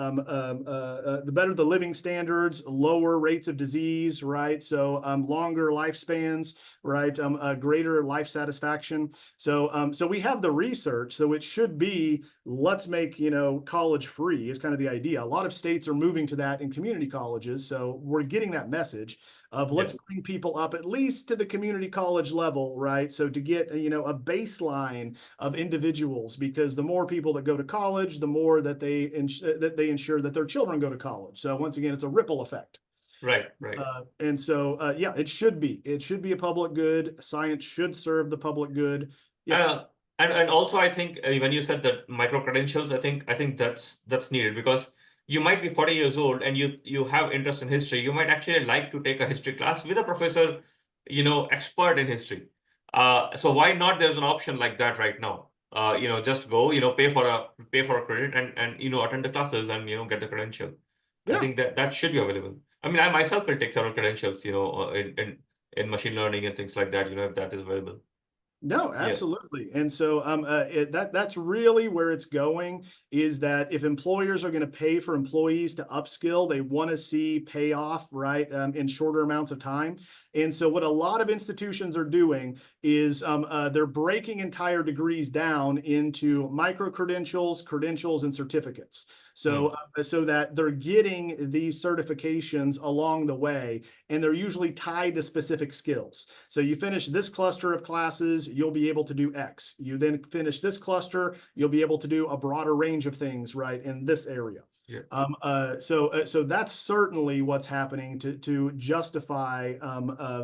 better the living standards, lower rates of disease, right? So longer lifespans, right? Greater life satisfaction. So we have the research. So it should be, let's make college free is kind of the idea. A lot of states are moving to that in community colleges. So we're getting that message of yeah. let's bring people up at least to the community college level, right? So to get a baseline of individuals, because the more people that go to college, the more that they ensure that their children go to college. So once again, it's a ripple effect. Right, right. And so, yeah, it should be a public good. Science should serve the public good. Yeah. Uh, and also, I think when you said that micro credentials, I think that's needed, because you might be 40 years old and you have interest in history. You might actually like to take a history class with a professor, expert in history. So why not? There's an option like that right now. Just go, pay for a credit and attend the classes and get the credential. I Yeah. think that should be available. I mean, I myself will take several credentials, in machine learning and things like that, if that is available. No, Yeah. absolutely. And so that's really where it's going, is that if employers are going to pay for employees to upskill, they want to see payoff, right, in shorter amounts of time. And so what a lot of institutions are doing is they're breaking entire degrees down into micro credentials, credentials, and certificates. So so that they're getting these certifications along the way, and they're usually tied to specific skills. So you finish this cluster of classes, you'll be able to do X. You then finish this cluster, you'll be able to do a broader range of things, right, in this area. Yeah. So that's certainly what's happening to justify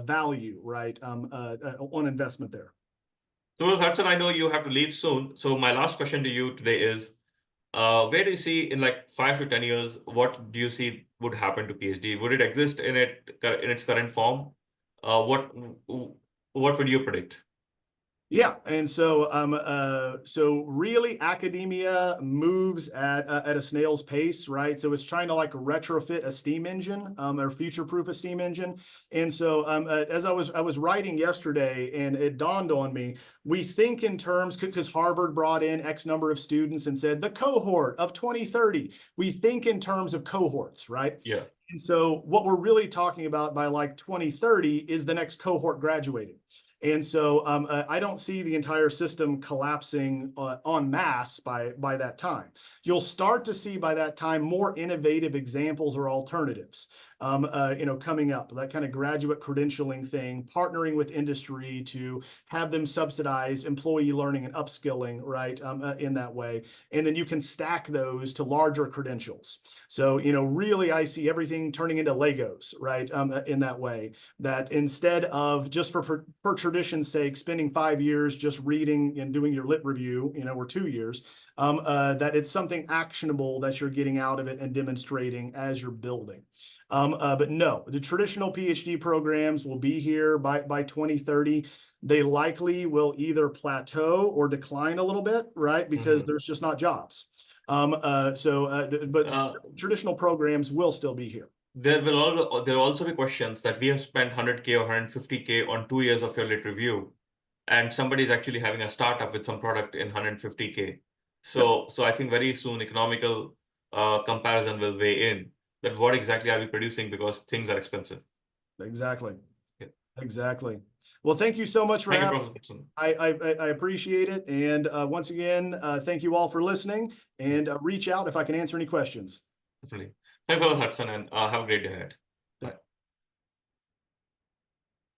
value, right, on investment there. So, Hudson, I know you have to leave soon. So my last question to you today is, where do you see in like 5 to 10 years, what do you see would happen to PhD? Would it exist in its current form? What would you predict? Yeah, and so really academia moves at a snail's pace, right? So it's trying to like retrofit a steam engine, or future-proof a steam engine. And so as I was writing yesterday, and it dawned on me, we think in terms, because Harvard brought in X number of students and said the cohort of 2030. We think in terms of cohorts, right? Yeah. And so what we're really talking about by like 2030 is the next cohort graduating. And so I don't see the entire system collapsing en masse by that time. You'll start to see by that time more innovative examples or alternatives, coming up. That kind of graduate credentialing thing, partnering with industry to have them subsidize employee learning and upskilling, right, in that way. And then you can stack those to larger credentials. So, really, I see everything turning into Legos, right, in that way. That instead of just for tradition's sake, spending 5 years just reading and doing your lit review, or 2 years, that it's something actionable that you're getting out of it and demonstrating as you're building. But no, the traditional PhD programs will be here by 2030. They likely will either plateau or decline a little bit, right? Because there's just not jobs. But traditional programs will still be here. There will also be questions that we have spent 100K or 150K on 2 years of your lit review, and somebody is actually having a startup with some product in 150K. So I think very soon economical comparison will weigh in that what exactly are we producing because things are expensive. Exactly. Yeah. Exactly. Well, thank you so much for Thank you, having Professor Hutson. I appreciate it. And once again, thank you all for listening, and reach out if I can answer any questions. Definitely. Thank you, Professor Hutson, and have a great day ahead.